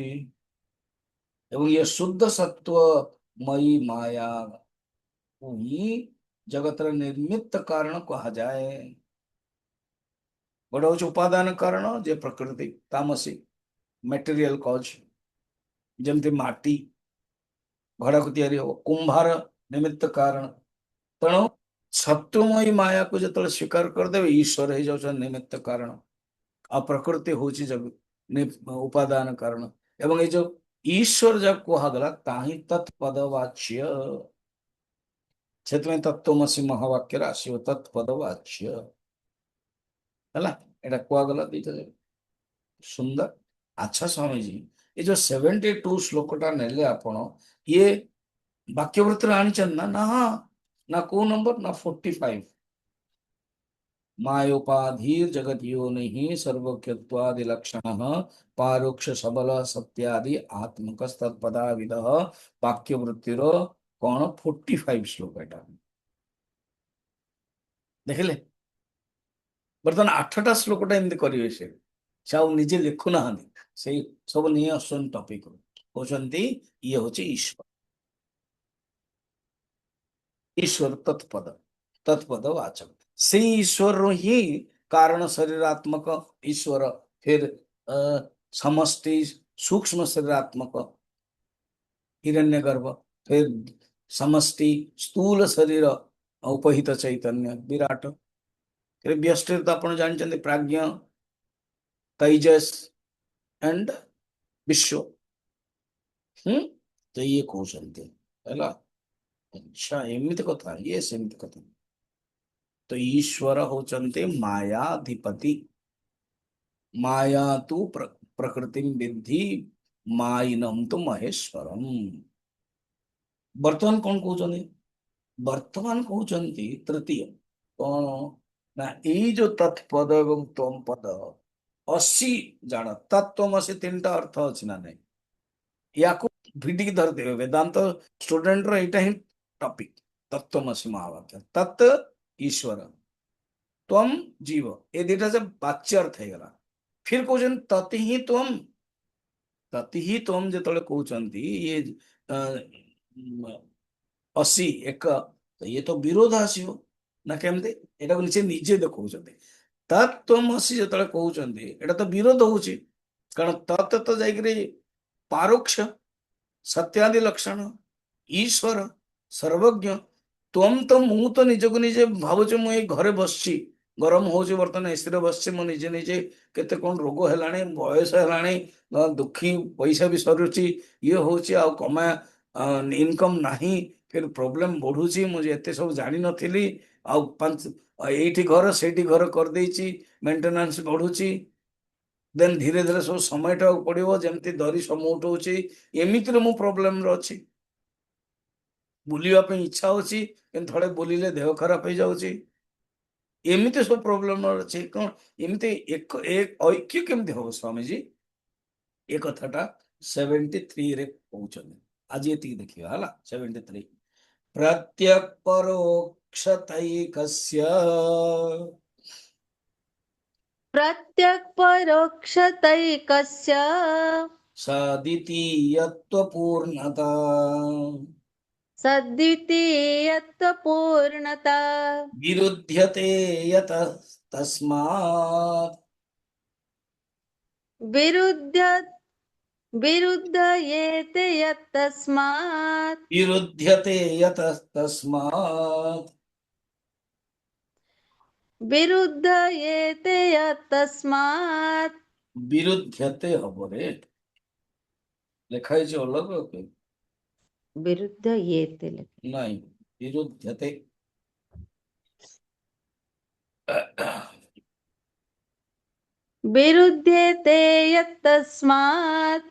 ଏବଂ ଇଏ ଶୁଦ୍ଧ ସତ୍ୱମୟୀ ମାୟା ହିଁ ଜଗତର ନିର୍ମିତ କାରଣ କୁହାଯାଏ। ଗୋଟେ ହଉଛି ଉପାଦାନ କାରଣ, ଯେ ପ୍ରକୃତି ତାମସୀ ମେଟେରିଆଲ କଜ, ଯେମିତି ମାଟି ଘଡାକୁ ତିଆରି ହବ, କୁମ୍ଭାର ନିମିତ୍ତ କାରଣ। ତେଣୁ ସତ୍ୟମୟୀ ମାୟାକୁ ଯେତେବେଳେ ସ୍ୱୀକାର କରିଦେବେ, ଈଶ୍ୱର ହେଇଯାଉଛନ୍ତି ନିମିତ୍ତ କାରଣ, ଆଉ ପ୍ରକୃତି ହଉଛି ଉପାଦାନ କାରଣ। ଏବଂ ଏଇ ଯୋଉ ଈଶ୍ୱର ଯାହା କୁହାଗଲା ତାହା ହିଁ ତତ୍ପଦ ବାଚ୍ୟ। ସେଥିପାଇଁ ତତ୍ତ୍ୱମସୀ ମହାବାକ୍ୟରେ ଆସିବ ତତ୍ପଦ ବାଚ୍ୟ ହେଲା। ଏଇଟା କୁହାଗଲା ଦିଟା ଯାକ ସୁନ୍ଦର। ଆଚ୍ଛା ସ୍ୱାମୀଜୀ, ଏ ଯୋଉ 72 ଶ୍ଲୋକଟା ନେଲେ ଆପଣ, ଇଏ ବାକ୍ୟବୃତ୍ତିରେ ଆଣିଛନ୍ତି ନା? ନା, ହଁ ନା, କୋଉ ନମ୍ବର ନା 45? मायोपाधीर जगत योनि सर्वज्ञत्वादि लक्षण पारोक्ष सबल सत्यादि आत्मक तत्पदा विद वाक्यवृत्तिर कौन 45 श्लोक एटा देखिले। बर्तमान 8टा श्लोकटा एमती करिवे, से आउ निजे लिखु ना, से सब नहीं आसन टॉपिक कहते ये होची ईश्वर, ईश्वर तत्पद, तत्पद वाचक से ईश्वर ही कारण शरीरात्मक ईश्वर, फिर समष्टि सूक्ष्म शरीरात्मक हिरण्यगर्भ, फिर समष्टि स्थूल शरीर उपहित चैतन्य विराट, फिर व्यष्टि तो आप जानते प्राज्ञ तेजस एंड विश्व। तो ये कहते है। अच्छा, एमती कथा, ये सेमती कथा। तो ईश्वर होचंते मायाधिपति, माया तु प्रकृति विद्धि माइनम तो महेश्वरम। वर्तमान कौन कहते? वर्तमान कहते तृतीय कौन ना, यही जो तत्पद एवं तम पद 80 जान तत्वमसी 3टा अर्थ अच्छी ना नहीं, या भिडिकी धरते वेदांत स्टूडेंट रो एटा ही टॉपिक। तत्वमसी महावाक्य, तत् ईश्वर, त्वम जीव, ये दुटा से वाच्य अर्थ है गला। फिर कहते तति ही त्वम, तति ही त्वम जो कहते ये 80 एक, तो ये तो विरोध आसो ना, केमते एटा को निचे निजे देखते तत्वमसी जो कहते एटा तो विरोध होची, कारण तत् तो जाइकरी पारोक्ष सत्यादि लक्षण, ईश्वर सर्वज्ञ, त्वम तो मु तो निजको निजे भावुचे मु घरे बसची, गरम होची बर्तमान एसी रे बसছে ମୁଁ ନିଜେ ନିଜେ କେତେ କଣ ରୋଗ ହେଲାଣି ବୟସ ହେଲାଣି ଦୁଃଖୀ ପଇସା ବି ସରୁଛି ଇଏ ହଉଛି ଆଉ କମା ଇନକମ୍ ନାହିଁ ଫିର ପ୍ରୋବ୍ଲେମ ବଢୁଛି ମୁଁ ଏତେ ସବୁ ଜାଣିନଥିଲି ଆଉ ଏଇଠି ଘର ସେଇଠି ଘର କରିଦେଇଛି ମେଣ୍ଟେନାନ୍ସ ବଢୁଛି ଦେନ୍ ଧୀରେ ଧୀରେ ସବୁ ସମୟଟାକୁ ପଡିବ ଯେମିତି ଧରି ସମୟ ଉଠଉଛି ଏମିତିରେ ମୁଁ ପ୍ରୋବ୍ଲେମରେ ଅଛି ବୁଲିବା ପାଇଁ ଇଚ୍ଛା ହଉଛି କିନ୍ତୁ ଥରେ ବୁଲିଲେ ଦେହ ଖରାପ ହେଇଯାଉଛି ଏମିତି ସବୁ ପ୍ରୋବ୍ଲେମ ଅଛି କଣ ଏମିତି ଐକ୍ୟ କେମିତି ହବ ସ୍ୱାମୀଜୀ ଏ କଥାଟା 73 ରେ କହୁଛନ୍ତି ଆଜି ଏତିକି ଦେଖିବା ହେଲା 73 प्रत्यक परोक्षतैकस्य प्रत्यक् परोक्षतैकस्य सद्वितीयत्वपूर्णता सद्वितीयत्वपूर्णता विरुध्यते यतः तस्मात् विरुद्ध विरुद्धयेते यत्तस्मात् विरुध्यते यतः तस्मात् विरुद्धयेते यत्तस्मात् विरुध्यते हबरे ଲେଖା ହେଇଛି ଅଲଗା କି विरुद्धयेते ନାଇଁ विरुध्यते विरुध्येते यत्तस्मात्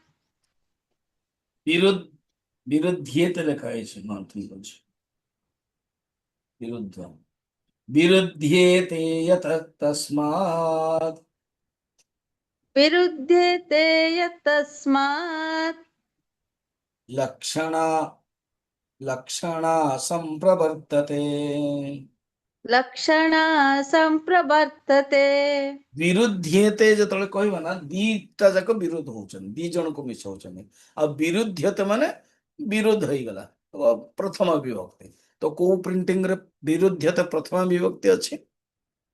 विरुद्ध विरुध्येते ଲେଖା ହେଇଛି ହଁ ଠିକ ଅଛି विरुद्ध विरुध्येते यतः तस्मात् विरुध्येते यत्तस्मात् लक्षणा लक्षणा संप्रवर्तते लक्षणा संप्रवर्तते विरुध्येते ଯେତେବେଳେ କହିବା ନା ଦିଟା ଯାକ ବିରୋଧ ହଉଛନ୍ତି ଦି ଜଣକୁ ମିଶାଉଛନ୍ତି ଆଉ ବିରୁଧ୍ୟତେ ମାନେ ବିରୋଧ ହେଇଗଲା ପ୍ରଥମ ବିଭକ୍ତି ତ କୋଉ ପ୍ରିଣ୍ଟିଂ ରେ ବିରୁଧ୍ୟତେ ପ୍ରଥମ ବିଭକ୍ତି ଅଛି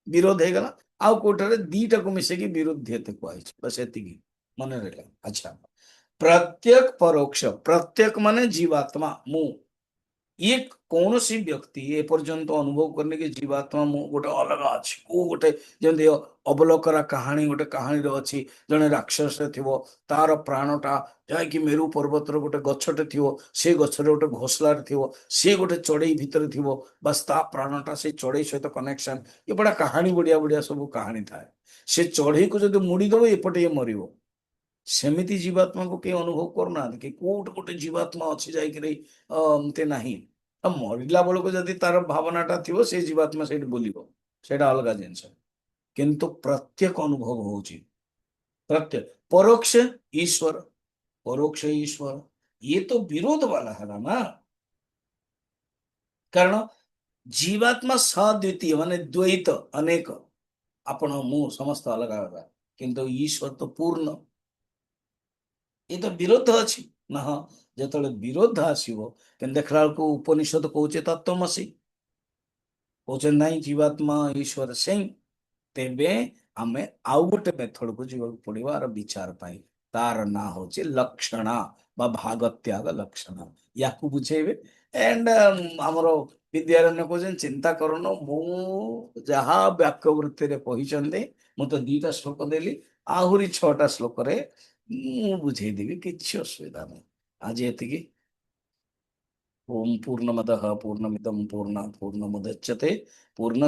ବିରୋଧ ହେଇଗଲା ଆଉ କୋଉଟାରେ ଦିଟାକୁ ମିଶେଇକି ବିରୁଧ୍ୟତେ କୁହାଯାଇଛି ବାସ୍ ଏତିକି ମନେ ରହିଲା ଆଚ୍ଛା प्रत्यक परोक्ष प्रत्यक माने जीवात्मा मु ये कौन सी व्यक्ति ए पर्यंत अनुभव करने की जीवात्मा मु गोटे अलग अच्छी को गोटे जमी अवलोकरा कहानी गोटे कहानी अच्छी जड़े राक्षस थो तार प्राणटा जहाँकि मेरु पर्वतर गोटे गछटे थी से गचर गोटे घोसलार थी सी गोटे चढ़ई भितर थी बस ता प्राणटा से चढ़ई सहित कनेक्शन ये बड़ा कहानी बढ़िया बढ़िया सब कहानी थाए से चढ़ई को जब मुड़ीदेव एपटे ये मर ସେମିତି ଜୀବାତ୍ମାକୁ କେହି ଅନୁଭବ କରୁନାହାନ୍ତି କି କୋଉଠି ଗୋଟେ ଜୀବାତ୍ମା ଅଛି ଯାଇକିରି ଏମତି ନାହିଁ ଆଉ ମରିଲା ବେଳକୁ ଯଦି ତାର ଭାବନାଟା ଥିବ ସେ ଜୀବାତ୍ମା ସେଇଠି ବୁଲିବ ସେଇଟା ଅଲଗା ଜିନିଷ କିନ୍ତୁ ପ୍ରତ୍ୟେକ ଅନୁଭବ ହଉଛି प्रत्यय परोक्ष ईश्वर परोक्ष ईश्वर ये तो विरोध वाला है ना कारण जीवात्मा सद्वितीय माने द्वैत अनेक आपण मु समस्त अलग अलग किंतु ईश्वर तो पूर्ण ये तो विरोध अच्छी ना हाँ जो विरोध आसो कि देखला बेलू उपनिषद कौचे तत्वमसी कौचे नाई जीवात्मा ईश्वर से तेबे आमे आउ गोटे मेथड को जीवा पड़ो आर विचार पाई तार ना हूँ लक्षणा बा भाग त्याग लक्षण या बुझेबे एंड आमर विद्यारण्य कहते चिंता करन मु जहा वाक्यवृत्ति कहते मुझे तो 2टा श्लोक देली आहुरी 6टा श्लोक बुझेदेवी किसी असुविधा नहीं आज ये ओम पूर्णमदः पूर्णमिदं पूर्णात् पूर्णमुदच्यते पूर्ण